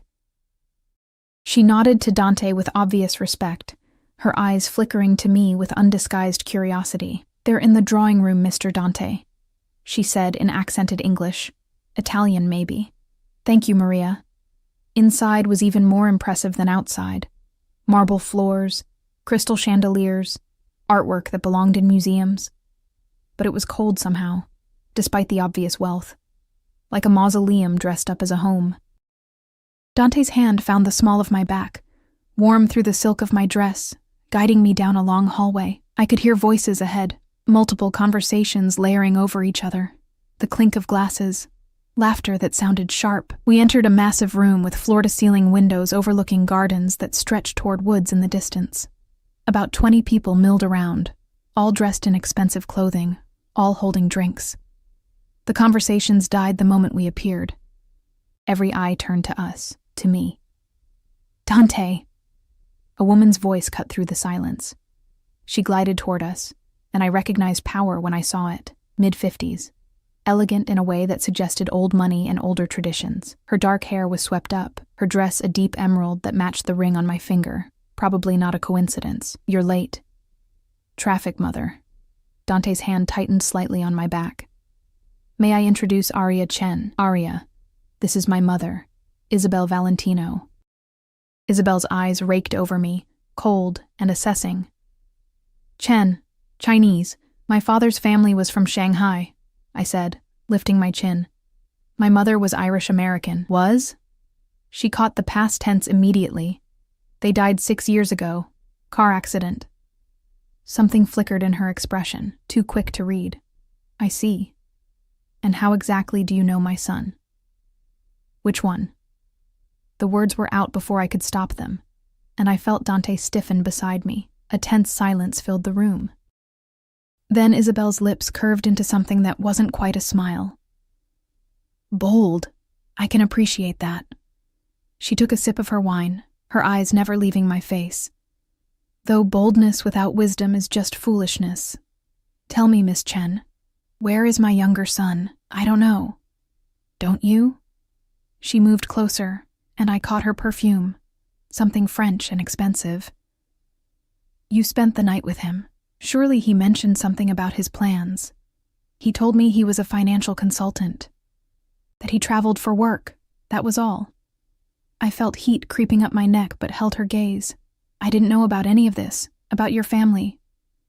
She nodded to Dante with obvious respect, her eyes flickering to me with undisguised curiosity. "They're in the drawing room, Mr. Dante," she said in accented English. Italian, maybe. "Thank you, Maria." Inside was even more impressive than outside. Marble floors, crystal chandeliers, artwork that belonged in museums. But it was cold somehow, despite the obvious wealth. Like a mausoleum dressed up as a home. Dante's hand found the small of my back, warm through the silk of my dress, guiding me down a long hallway. I could hear voices ahead, multiple conversations layering over each other, the clink of glasses, laughter that sounded sharp. We entered a massive room with floor-to-ceiling windows overlooking gardens that stretched toward woods in the distance. About 20 people milled around, all dressed in expensive clothing, all holding drinks. The conversations died the moment we appeared. Every eye turned to us, to me. "Dante!" A woman's voice cut through the silence. She glided toward us, and I recognized power when I saw it, mid-50s. Elegant in a way that suggested old money and older traditions. Her dark hair was swept up, her dress a deep emerald that matched the ring on my finger. Probably not a coincidence. "You're late." "Traffic, Mother." Dante's hand tightened slightly on my back. "May I introduce Aria Chen? Aria, this is my mother, Isabel Valentino." Isabel's eyes raked over me, cold and assessing. "Chen, Chinese. My father's family was from Shanghai," I said, lifting my chin. "My mother was Irish-American." "Was?" She caught the past tense immediately. "They died 6 years ago. Car accident." Something flickered in her expression, too quick to read. "I see. And how exactly do you know my son?" "Which one?" The words were out before I could stop them, and I felt Dante stiffen beside me. A tense silence filled the room. Then Isabel's lips curved into something that wasn't quite a smile. "Bold. I can appreciate that." She took a sip of her wine, her eyes never leaving my face. "Though boldness without wisdom is just foolishness. Tell me, Miss Chen, where is my younger son? I don't know." "Don't you?" She moved closer, and I caught her perfume, something French and expensive. "You spent the night with him. Surely he mentioned something about his plans. He told me he was a financial consultant, that he traveled for work, that was all." I felt heat creeping up my neck but held her gaze. "I didn't know about any of this, about your family,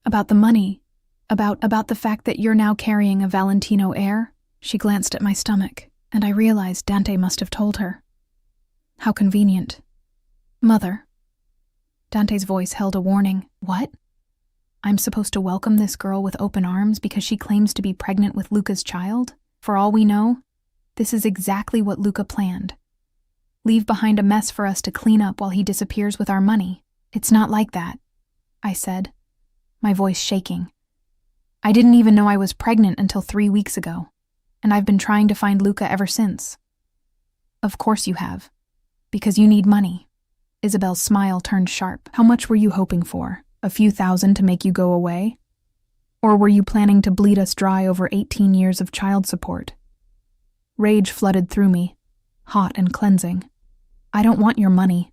about the money, about the fact that you're now carrying a Valentino heir." She glanced at my stomach, and I realized Dante must have told her. How convenient. "Mother." Dante's voice held a warning. "What? I'm supposed to welcome this girl with open arms because she claims to be pregnant with Luca's child? For all we know, this is exactly what Luca planned. Leave behind a mess for us to clean up while he disappears with our money. It's not like that," I said, my voice shaking. "I didn't even know I was pregnant until 3 weeks ago, and I've been trying to find Luca ever since." "Of course you have. Because you need money." Isabel's smile turned sharp. "How much were you hoping for? A few thousand to make you go away? Or were you planning to bleed us dry over 18 years of child support?" Rage flooded through me, hot and cleansing. "I don't want your money.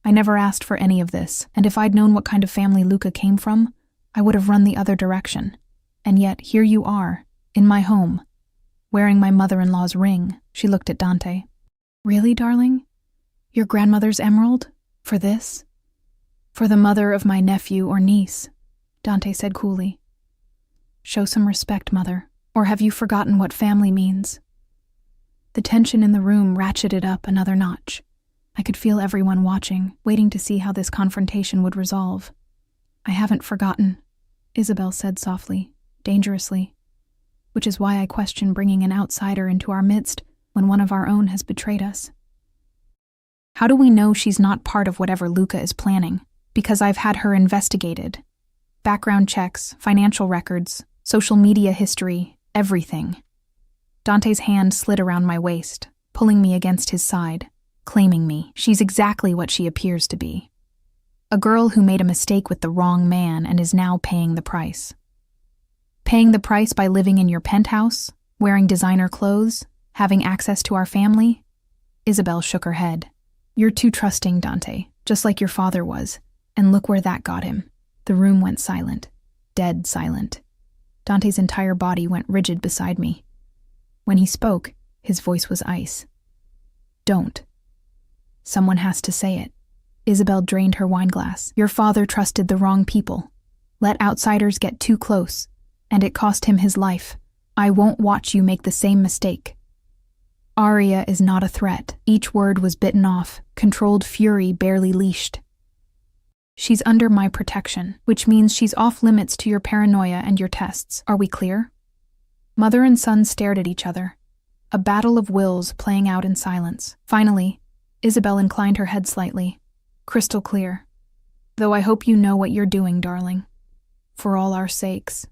I never asked for any of this, and if I'd known what kind of family Luca came from, I would have run the other direction. And yet, here you are, in my home, wearing my mother-in-law's ring." She looked at Dante. "Really, darling? Your grandmother's emerald? For this?" "For the mother of my nephew or niece," Dante said coolly. "Show some respect, Mother, or have you forgotten what family means?" The tension in the room ratcheted up another notch. I could feel everyone watching, waiting to see how this confrontation would resolve. "I haven't forgotten," Isabel said softly, dangerously, "which is why I question bringing an outsider into our midst when one of our own has betrayed us." "How do we know she's not part of whatever Luca is planning?" "Because I've had her investigated. Background checks, financial records, social media history, everything." Dante's hand slid around my waist, pulling me against his side, claiming me. "She's exactly what she appears to be. A girl who made a mistake with the wrong man and is now paying the price. Paying the price by living in your penthouse, wearing designer clothes, having access to our family?" Isabel shook her head. "You're too trusting, Dante, just like your father was. And look where that got him. The room went silent. Dead silent. Dante's entire body went rigid beside me. When he spoke, his voice was ice. Don't. Someone has to say it. Isabel drained her wineglass. Your father trusted the wrong people. Let outsiders get too close, and it cost him his life. I won't watch you make the same mistake. Arya is not a threat. Each word was bitten off, controlled fury barely leashed. She's under my protection, which means she's off limits to your paranoia and your tests. Are we clear? Mother and son stared at each other, a battle of wills playing out in silence. Finally, Isabel inclined her head slightly. Crystal clear. Though I hope you know what you're doing, darling. For all our sakes.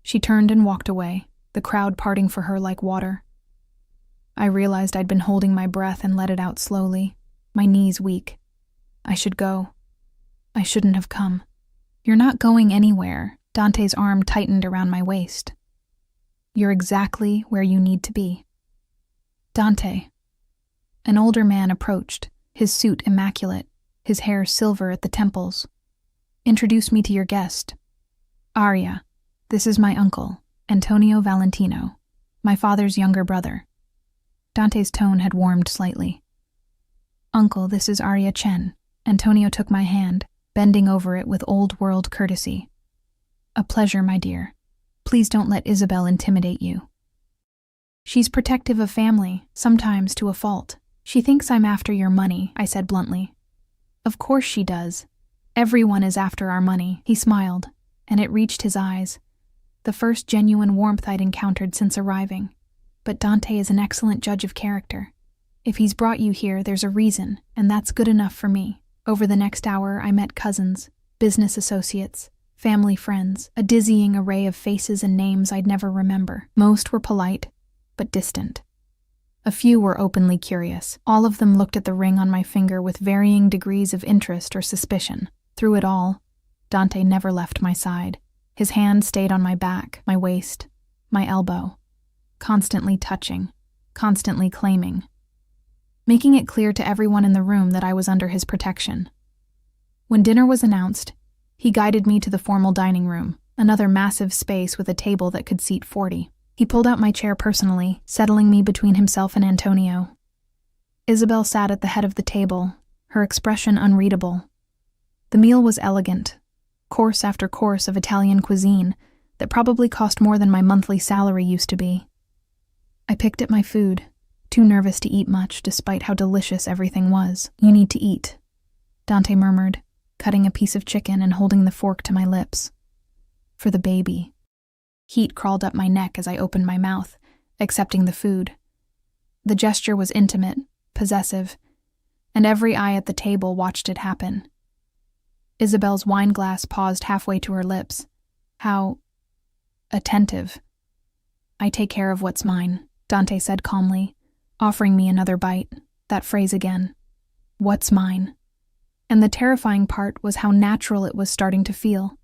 She turned and walked away, the crowd parting for her like water. I realized I'd been holding my breath and let it out slowly, my knees weak. I should go. I shouldn't have come. You're not going anywhere. Dante's arm tightened around my waist. You're exactly where you need to be. Dante. An older man approached, his suit immaculate, his hair silver at the temples. Introduce me to your guest. Arya, this is my uncle, Antonio Valentino, my father's younger brother. Dante's tone had warmed slightly. Uncle, this is Arya Chen. Antonio took my hand, bending over it with old-world courtesy. A pleasure, my dear. Please don't let Isabel intimidate you. She's protective of family, sometimes to a fault. She thinks I'm after your money, I said bluntly. Of course she does. Everyone is after our money. He smiled, and it reached his eyes. The first genuine warmth I'd encountered since arriving. But Dante is an excellent judge of character. If he's brought you here, there's a reason, and that's good enough for me. Over the next hour, I met cousins, business associates, family friends, a dizzying array of faces and names I'd never remember. Most were polite, but distant. A few were openly curious. All of them looked at the ring on my finger with varying degrees of interest or suspicion. Through it all, Dante never left my side. His hand stayed on my back, my waist, my elbow, constantly touching, constantly claiming, making it clear to everyone in the room that I was under his protection. When dinner was announced, he guided me to the formal dining room, another massive space with a table that could seat 40. He pulled out my chair personally, settling me between himself and Antonio. Isabel sat at the head of the table, her expression unreadable. The meal was elegant, course after course of Italian cuisine that probably cost more than my monthly salary used to be. I picked at my food, too nervous to eat much despite how delicious everything was. You need to eat, Dante murmured, cutting a piece of chicken and holding the fork to my lips. For the baby. Heat crawled up my neck as I opened my mouth, accepting the food. The gesture was intimate, possessive, and every eye at the table watched it happen. Isabel's wineglass paused halfway to her lips. How attentive. I take care of what's mine, Dante said calmly, offering me another bite, that phrase again. What's mine? And the terrifying part was how natural it was starting to feel.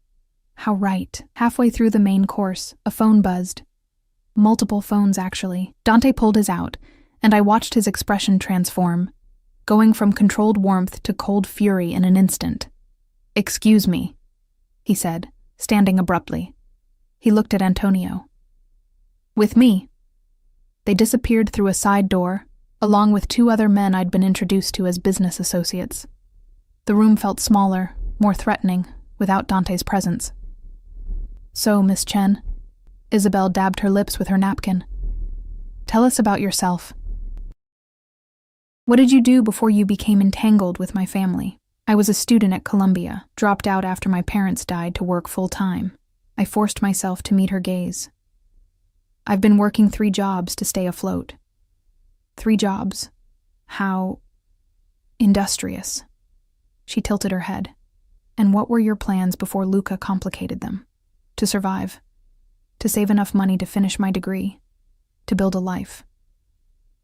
How right. Halfway through the main course, a phone buzzed. Multiple phones, actually. Dante pulled his out, and I watched his expression transform, going from controlled warmth to cold fury in an instant. Excuse me, he said, standing abruptly. He looked at Antonio. With me. They disappeared through a side door, along with two other men I'd been introduced to as business associates. The room felt smaller, more threatening, without Dante's presence. So, Miss Chen, Isabel dabbed her lips with her napkin. Tell us about yourself. What did you do before you became entangled with my family? I was a student at Columbia, dropped out after my parents died to work full-time. I forced myself to meet her gaze. I've been working 3 jobs to stay afloat. 3 jobs. How industrious. She tilted her head. And what were your plans before Luca complicated them? To survive. To save enough money to finish my degree. To build a life.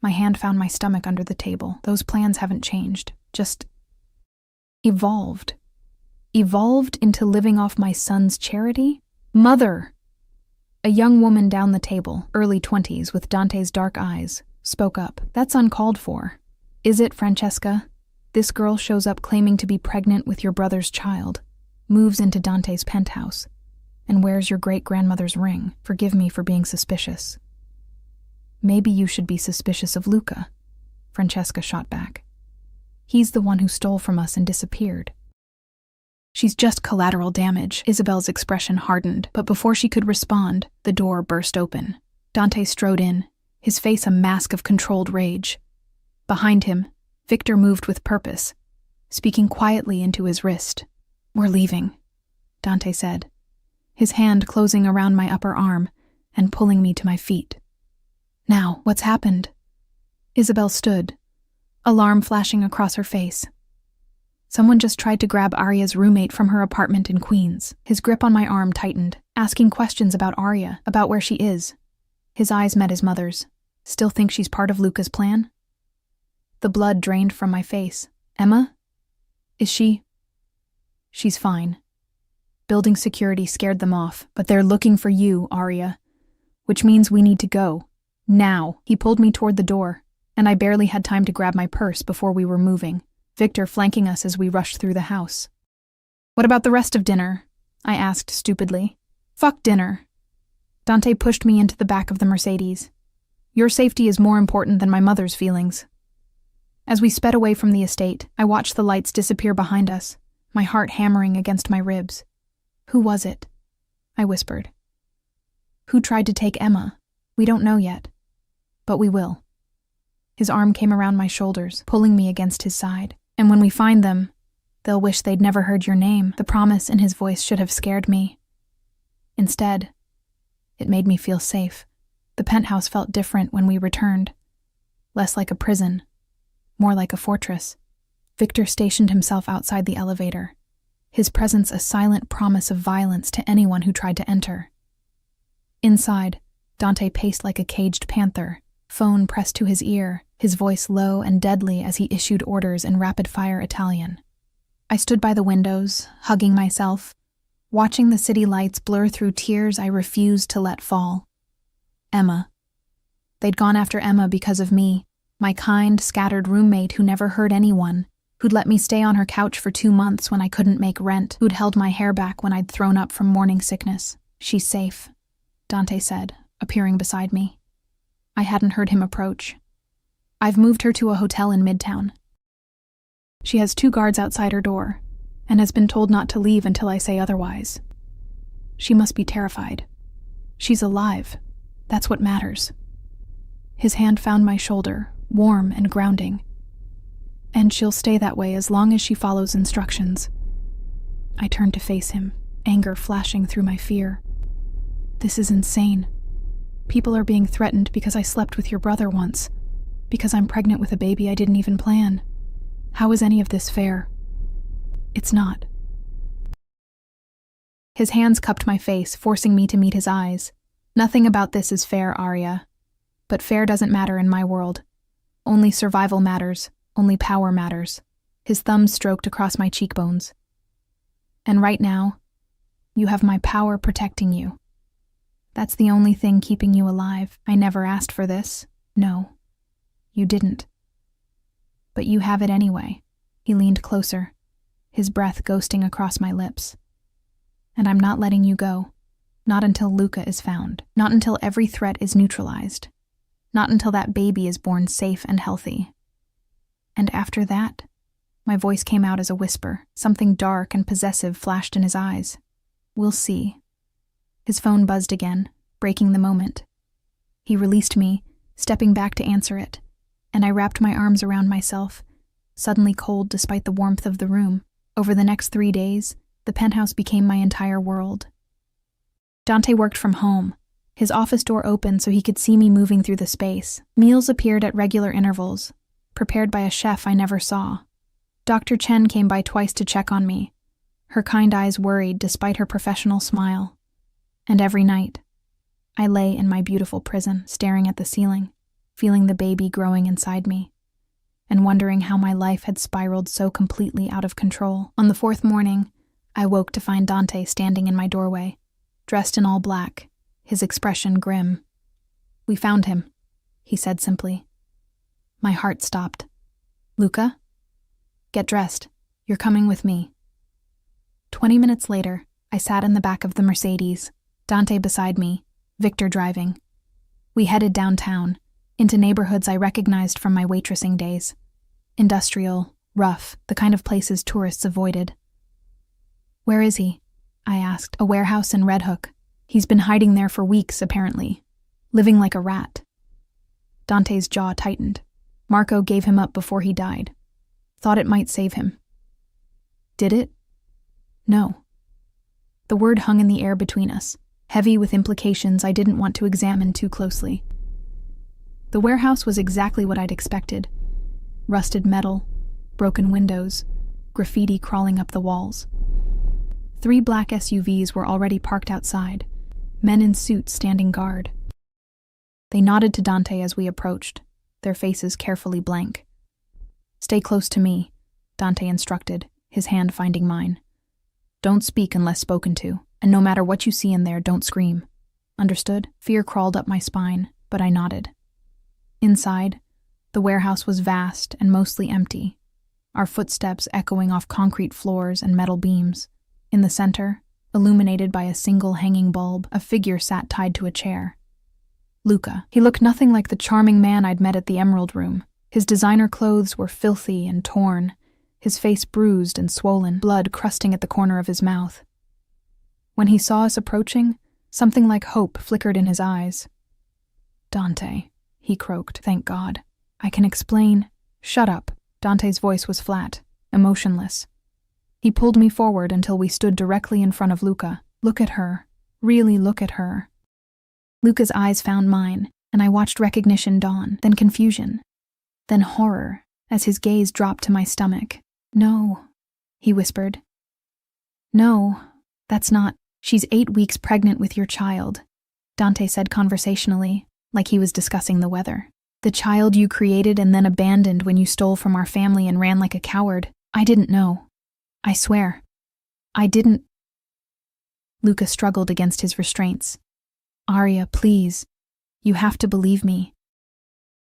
My hand found my stomach under the table. Those plans haven't changed. Just evolved. Evolved into living off my son's charity? Mother! A young woman down the table, early 20s with Dante's dark eyes, spoke up. That's uncalled for. Is it, Francesca? This girl shows up claiming to be pregnant with your brother's child, moves into Dante's penthouse, and wears your great-grandmother's ring. Forgive me for being suspicious. Maybe you should be suspicious of Luca, Francesca shot back. He's the one who stole from us and disappeared. She's just collateral damage. Isabel's expression hardened, but before she could respond, the door burst open. Dante strode in, his face a mask of controlled rage. Behind him, Victor moved with purpose, speaking quietly into his wrist. "We're leaving," Dante said, his hand closing around my upper arm and pulling me to my feet. "Now, what's happened?" Isabel stood, alarm flashing across her face. Someone just tried to grab Arya's roommate from her apartment in Queens. His grip on my arm tightened, asking questions about Arya, about where she is. His eyes met his mother's. "Still think she's part of Luca's plan?" The blood drained from my face. "Emma? Is she?" "She's fine." Building security scared them off, but they're looking for you, Arya. Which means we need to go. Now. He pulled me toward the door, and I barely had time to grab my purse before we were moving, Victor flanking us as we rushed through the house. "What about the rest of dinner?" I asked stupidly. "Fuck dinner." Dante pushed me into the back of the Mercedes. "Your safety is more important than my mother's feelings." As we sped away from the estate, I watched the lights disappear behind us, my heart hammering against my ribs. "Who was it?" I whispered. "Who tried to take Emma? We don't know yet. But we will." His arm came around my shoulders, pulling me against his side. "And when we find them, they'll wish they'd never heard your name." The promise in his voice should have scared me. Instead, it made me feel safe. The penthouse felt different when we returned. Less like a prison, more like a fortress. Victor stationed himself outside the elevator, his presence a silent promise of violence to anyone who tried to enter. Inside, Dante paced like a caged panther, phone pressed to his ear, his voice low and deadly as he issued orders in rapid-fire Italian. I stood by the windows, hugging myself, watching the city lights blur through tears I refused to let fall. Emma. They'd gone after Emma because of me, my kind, scattered roommate who never hurt anyone, who'd let me stay on her couch for 2 months when I couldn't make rent, who'd held my hair back when I'd thrown up from morning sickness. "She's safe," Dante said, appearing beside me. I hadn't heard him approach. "I've moved her to a hotel in Midtown. She has 2 guards outside her door, and has been told not to leave until I say otherwise. She must be terrified. She's alive. That's what matters." His hand found my shoulder, warm and grounding. "And she'll stay that way as long as she follows instructions." I turned to face him, anger flashing through my fear. "This is insane. People are being threatened because I slept with your brother once, because I'm pregnant with a baby I didn't even plan. How is any of this fair?" "It's not." His hands cupped my face, forcing me to meet his eyes. "Nothing about this is fair, Arya. But fair doesn't matter in my world. Only survival matters, only power matters." His thumbs stroked across my cheekbones. "And right now, you have my power protecting you. That's the only thing keeping you alive. I never asked for this. No, you didn't. But you have it anyway." He leaned closer, his breath ghosting across my lips. "And I'm not letting you go. Not until Luca is found. Not until every threat is neutralized. Not until that baby is born safe and healthy. And after that," my voice came out as a whisper. Something dark and possessive flashed in his eyes. "We'll see." His phone buzzed again, breaking the moment. He released me, stepping back to answer it, and I wrapped my arms around myself, suddenly cold despite the warmth of the room. Over the next 3 days, the penthouse became my entire world. Dante worked from home, his office door open so he could see me moving through the space. Meals appeared at regular intervals, prepared by a chef I never saw. Dr. Chen came by twice to check on me, her kind eyes worried despite her professional smile. And every night, I lay in my beautiful prison, staring at the ceiling, feeling the baby growing inside me, and wondering how my life had spiraled so completely out of control. On the 4th morning, I woke to find Dante standing in my doorway, dressed in all black, his expression grim. "We found him," he said simply. My heart stopped. "Luca?" Get dressed. You're coming with me." 20 minutes later, I sat in the back of the Mercedes, Dante beside me, Victor driving. We headed downtown, into neighborhoods I recognized from my waitressing days. Industrial, rough, the kind of places tourists avoided. "Where is he?" I asked. "A warehouse in Red Hook. He's been hiding there for weeks, apparently. Living like a rat." Dante's jaw tightened. Marco gave him up before he died. Thought it might save him. Did it? No. The word hung in the air between us, heavy with implications I didn't want to examine too closely. The warehouse was exactly what I'd expected. Rusted metal, broken windows, graffiti crawling up the walls. 3 black SUVs were already parked outside, men in suits standing guard. They nodded to Dante as we approached, their faces carefully blank. "Stay close to me," Dante instructed, his hand finding mine. "Don't speak unless spoken to, and no matter what you see in there, don't scream. Understood?" Fear crawled up my spine, but I nodded. Inside, the warehouse was vast and mostly empty, our footsteps echoing off concrete floors and metal beams. In the center, illuminated by a single hanging bulb, a figure sat tied to a chair. Luca. He looked nothing like the charming man I'd met at the Emerald Room. His designer clothes were filthy and torn, his face bruised and swollen, blood crusting at the corner of his mouth. When he saw us approaching, something like hope flickered in his eyes. "Dante," he croaked, "thank God. I can explain." "Shut up." Dante's voice was flat, emotionless. He pulled me forward until we stood directly in front of Luca. "Look at her. Really look at her." Luca's eyes found mine, and I watched recognition dawn, then confusion, then horror, as his gaze dropped to my stomach. "No," he whispered. "No, that's not. She's 8 weeks pregnant with your child," Dante said conversationally, like he was discussing the weather. "The child you created and then abandoned when you stole from our family and ran like a coward. I didn't know. I swear. I didn't." Luca struggled against his restraints. "Aria, please. You have to believe me.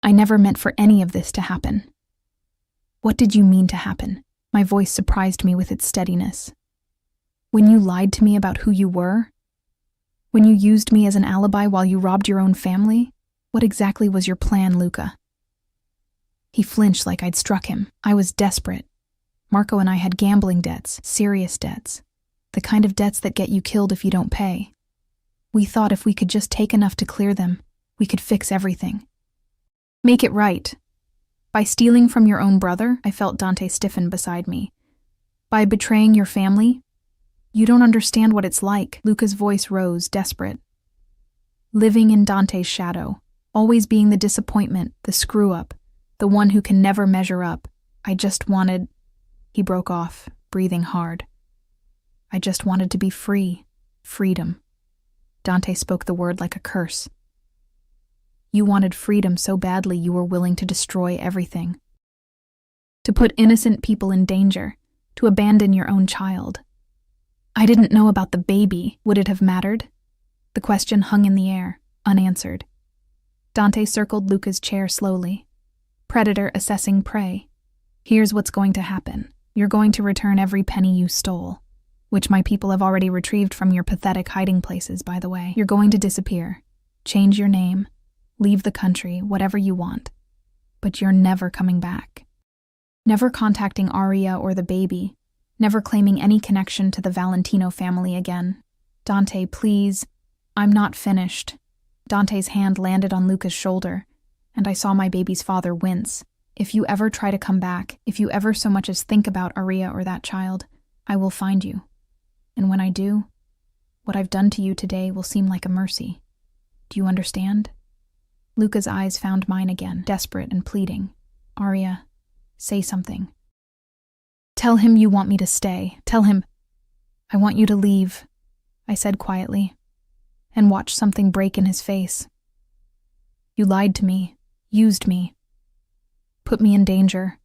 I never meant for any of this to happen." "What did you mean to happen?" My voice surprised me with its steadiness. "When you lied to me about who you were? When you used me as an alibi while you robbed your own family? What exactly was your plan, Luca?" He flinched like I'd struck him. I was desperate. Marco and I had gambling debts, serious debts. The kind of debts that get you killed if you don't pay. We thought if we could just take enough to clear them, we could fix everything. "Make it right. By stealing from your own brother," I felt Dante stiffen beside me. "By betraying your family? You don't understand what it's like." Luca's voice rose, desperate. "Living in Dante's shadow, always being the disappointment, the screw-up, the one who can never measure up. I just wanted..." He broke off, breathing hard. "I just wanted to be free. Freedom." Dante spoke the word like a curse. "You wanted freedom so badly you were willing to destroy everything. To put innocent people in danger, to abandon your own child. I didn't know about the baby. Would it have mattered?" The question hung in the air, unanswered. Dante circled Luca's chair slowly. Predator assessing prey. "Here's what's going to happen. You're going to return every penny you stole, which my people have already retrieved from your pathetic hiding places, by the way. You're going to disappear, change your name, leave the country, whatever you want. But you're never coming back. Never contacting Aria or the baby, never claiming any connection to the Valentino family again. Dante, please." "I'm not finished." Dante's hand landed on Luca's shoulder, and I saw my baby's father wince. "If you ever try to come back, if you ever so much as think about Aria or that child, I will find you. And when I do, what I've done to you today will seem like a mercy. Do you understand?" Luca's eyes found mine again, desperate and pleading. "Aria, say something. Tell him you want me to stay. Tell him..." "I want you to leave," I said quietly, and watched something break in his face. "You lied to me, used me, put me in danger,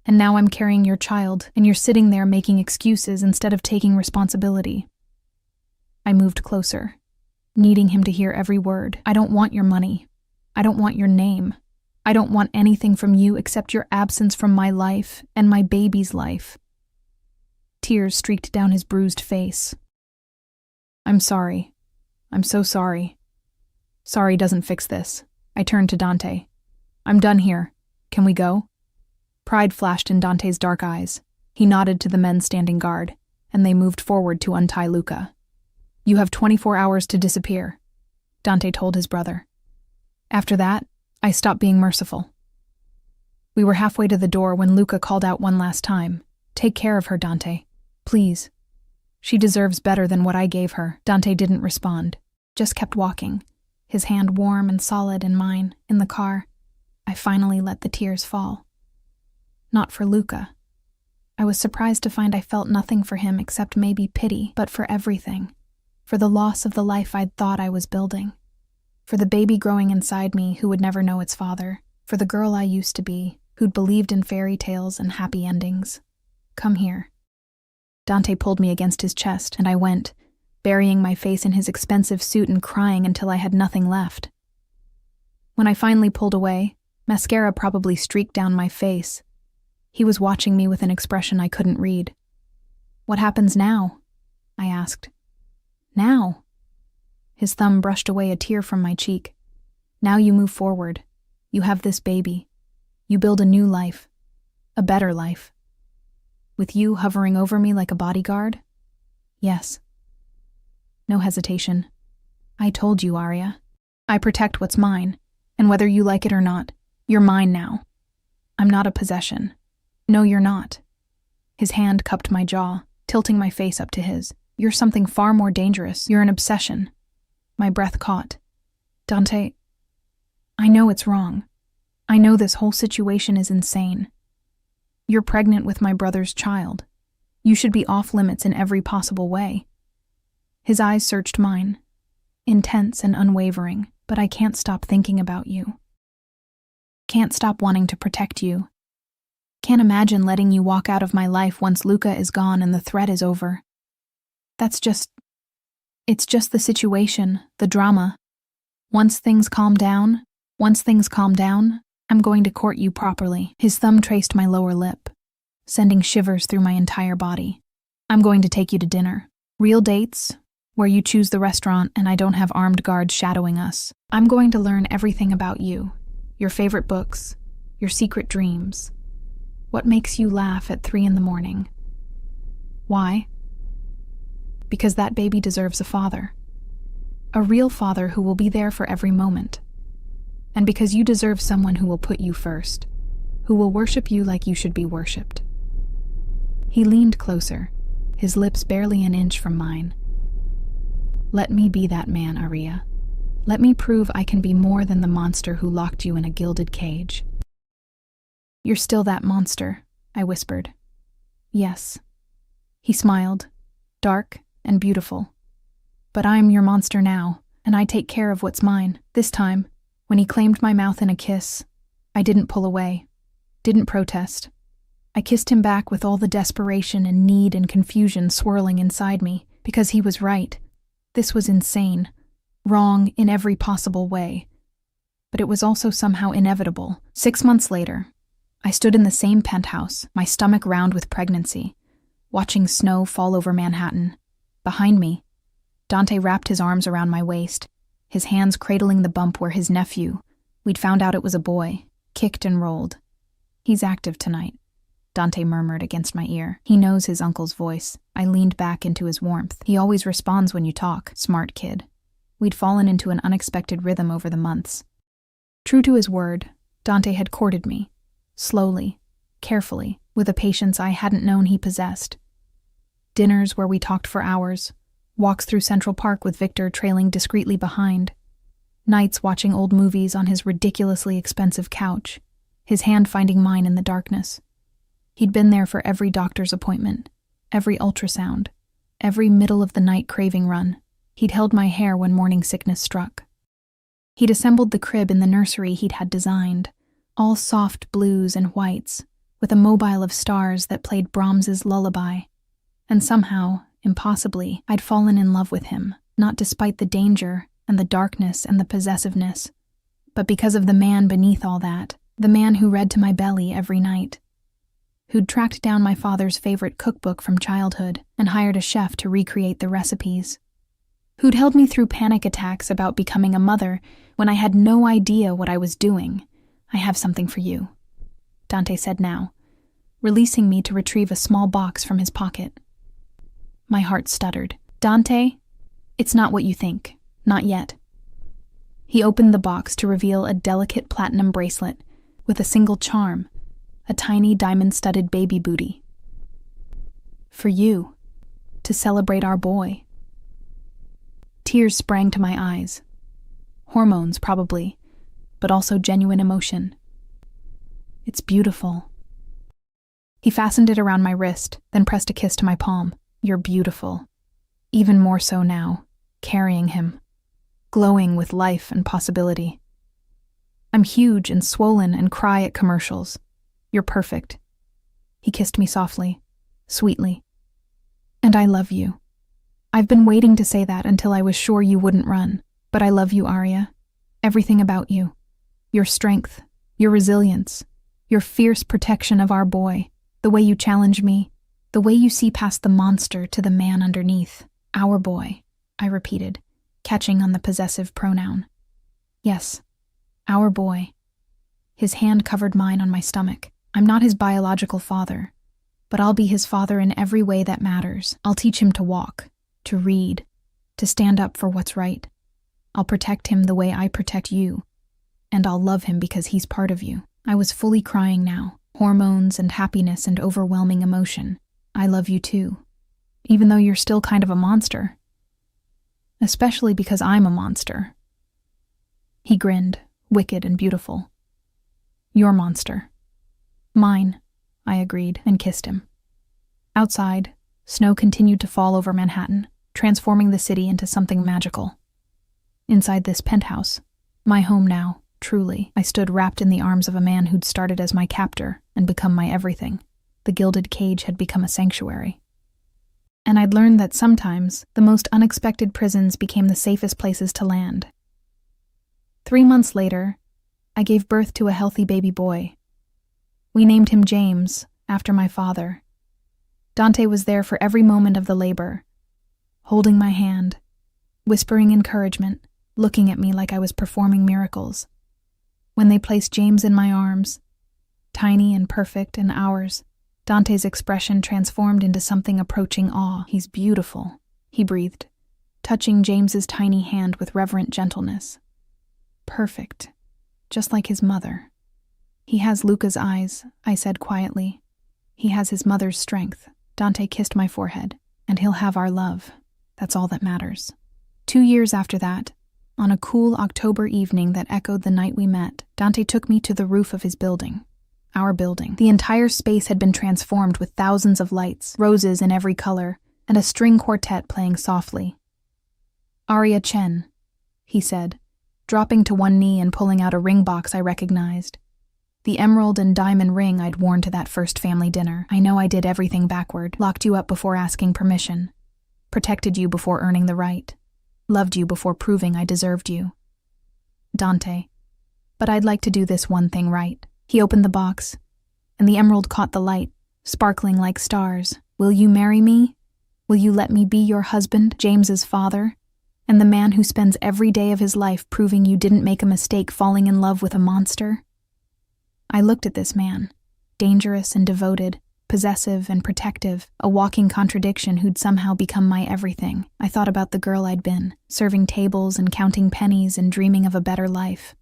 and now I'm carrying your child, and you're sitting there making excuses instead of taking responsibility." I moved closer, needing him to hear every word. "I don't want your money. I don't want your name. I don't want anything from you except your absence from my life and my baby's life." Tears streaked down his bruised face. "I'm sorry. I'm so sorry." "Sorry doesn't fix this." I turned to Dante. "I'm done here. Can we go?" Pride flashed in Dante's dark eyes. He nodded to the men standing guard, and they moved forward to untie Luca. "You have 24 hours to disappear," Dante told his brother. After that, I stopped being merciful. We were halfway to the door when Luca called out one last time. "Take care of her, Dante. Please. She deserves better than what I gave her." Dante didn't respond, just kept walking, his hand warm and solid in mine, in the car. I finally let the tears fall. Not for Luca. I was surprised to find I felt nothing for him except maybe pity, but for everything. For the loss of the life I'd thought I was building. For the baby growing inside me who would never know its father. For the girl I used to be, who'd believed in fairy tales and happy endings. "Come here." Dante pulled me against his chest, and I went, burying my face in his expensive suit and crying until I had nothing left. When I finally pulled away, mascara probably streaked down my face. He was watching me with an expression I couldn't read. "What happens now?" I asked. "Now?" His thumb brushed away a tear from my cheek. "Now you move forward. You have this baby. You build a new life. A better life. With you hovering over me like a bodyguard?" "Yes." No hesitation. "I told you, Arya. I protect what's mine, and whether you like it or not, you're mine now. I'm not a possession. No, you're not." His hand cupped my jaw, tilting my face up to his. "You're something far more dangerous. You're an obsession." My breath caught. "Dante, I know it's wrong. I know this whole situation is insane. You're pregnant with my brother's child. You should be off limits in every possible way." His eyes searched mine, intense and unwavering, "But I can't stop thinking about you. Can't stop wanting to protect you. Can't imagine letting you walk out of my life once Luca is gone and the threat is over. It's just the situation, the drama. Once things calm down, I'm going to court you properly." His thumb traced my lower lip, sending shivers through my entire body. "I'm going to take you to dinner. Real dates, where you choose the restaurant and I don't have armed guards shadowing us. I'm going to learn everything about you, your favorite books, your secret dreams. What makes you laugh at 3 a.m? Why? Because that baby deserves a father. A real father who will be there for every moment. And because you deserve someone who will put you first, who will worship you like you should be worshipped." He leaned closer, his lips barely an inch from mine. "Let me be that man, Arya. Let me prove I can be more than the monster who locked you in a gilded cage." "You're still that monster," I whispered. "Yes." He smiled, dark and beautiful. "But I'm your monster now, and I take care of what's mine." This time, when he claimed my mouth in a kiss, I didn't pull away, didn't protest. I kissed him back with all the desperation and need and confusion swirling inside me, because he was right. This was insane, wrong in every possible way. But it was also somehow inevitable. 6 months later, I stood in the same penthouse, my stomach round with pregnancy, watching snow fall over Manhattan. Behind me, Dante wrapped his arms around my waist, his hands cradling the bump where his nephew, we'd found out it was a boy, kicked and rolled. "He's active tonight," Dante murmured against my ear. "He knows his uncle's voice." I leaned back into his warmth. "He always responds when you talk, smart kid." We'd fallen into an unexpected rhythm over the months. True to his word, Dante had courted me, slowly, carefully, with a patience I hadn't known he possessed. Dinners where we talked for hours, walks through Central Park with Victor trailing discreetly behind, nights watching old movies on his ridiculously expensive couch, his hand finding mine in the darkness. He'd been there for every doctor's appointment, every ultrasound, every middle-of-the-night craving run. He'd held my hair when morning sickness struck. He'd assembled the crib in the nursery he'd had designed, all soft blues and whites, with a mobile of stars that played Brahms's lullaby. And somehow, impossibly, I'd fallen in love with him, not despite the danger and the darkness and the possessiveness, but because of the man beneath all that, the man who read to my belly every night, who'd tracked down my father's favorite cookbook from childhood and hired a chef to recreate the recipes, who'd held me through panic attacks about becoming a mother when I had no idea what I was doing. I have something for you, Dante said now, releasing me to retrieve a small box from his pocket. My heart stuttered. Dante, it's not what you think. Not yet. He opened the box to reveal a delicate platinum bracelet with a single charm, a tiny diamond-studded baby booty. For you, to celebrate our boy. Tears sprang to my eyes. Hormones, probably, but also genuine emotion. It's beautiful. He fastened it around my wrist, then pressed a kiss to my palm. You're beautiful. Even more so now, carrying him, glowing with life and possibility. I'm huge and swollen and cry at commercials. You're perfect. He kissed me softly, sweetly. And I love you. I've been waiting to say that until I was sure you wouldn't run. But I love you, Arya. Everything about you. Your strength, your resilience, your fierce protection of our boy, the way you challenge me, the way you see past the monster to the man underneath. Our boy, I repeated, catching on the possessive pronoun. Yes, our boy. His hand covered mine on my stomach. I'm not his biological father, but I'll be his father in every way that matters. I'll teach him to walk, to read, to stand up for what's right. I'll protect him the way I protect you, and I'll love him because he's part of you. I was fully crying now, hormones and happiness and overwhelming emotion. I love you too, even though you're still kind of a monster. Especially because I'm a monster. He grinned, wicked and beautiful. Your monster. Mine, I agreed and kissed him. Outside, snow continued to fall over Manhattan, transforming the city into something magical. Inside this penthouse, my home now, truly, I stood wrapped in the arms of a man who'd started as my captor and become my everything. The gilded cage had become a sanctuary. And I'd learned that sometimes the most unexpected prisons became the safest places to land. 3 months later, I gave birth to a healthy baby boy. We named him James, after my father. Dante was there for every moment of the labor, holding my hand, whispering encouragement, looking at me like I was performing miracles. When they placed James in my arms, tiny and perfect and ours, Dante's expression transformed into something approaching awe. He's beautiful, he breathed, touching James's tiny hand with reverent gentleness. Perfect, just like his mother. He has Luca's eyes, I said quietly. He has his mother's strength. Dante kissed my forehead, and he'll have our love. That's all that matters. 2 years after that, on a cool October evening that echoed the night we met, Dante took me to the roof of his building. Our building. The entire space had been transformed with thousands of lights, roses in every color, and a string quartet playing softly. Arya Chen, he said, dropping to one knee and pulling out a ring box I recognized. The emerald and diamond ring I'd worn to that first family dinner. I know I did everything backward, locked you up before asking permission, protected you before earning the right, loved you before proving I deserved you. Dante, but I'd like to do this one thing right. He opened the box, and the emerald caught the light, sparkling like stars. Will you marry me? Will you let me be your husband, James's father, and the man who spends every day of his life proving you didn't make a mistake falling in love with a monster? I looked at this man, dangerous and devoted, possessive and protective, a walking contradiction who'd somehow become my everything. I thought about the girl I'd been, serving tables and counting pennies and dreaming of a better life.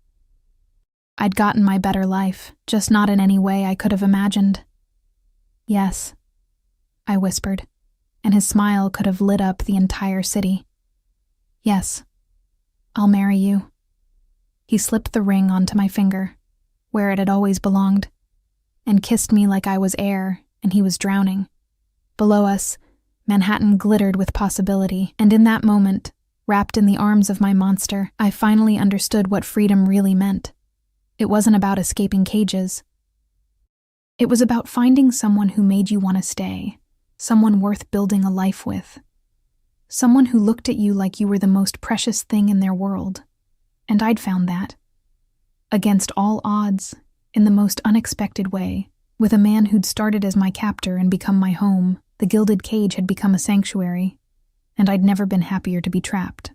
I'd gotten my better life, just not in any way I could have imagined. Yes, I whispered, and his smile could have lit up the entire city. Yes, I'll marry you. He slipped the ring onto my finger, where it had always belonged, and kissed me like I was air and he was drowning. Below us, Manhattan glittered with possibility, and in that moment, wrapped in the arms of my monster, I finally understood what freedom really meant. It wasn't about escaping cages. It was about finding someone who made you want to stay, someone worth building a life with, someone who looked at you like you were the most precious thing in their world. And I'd found that. Against all odds, in the most unexpected way, with a man who'd started as my captor and become my home, the gilded cage had become a sanctuary, and I'd never been happier to be trapped.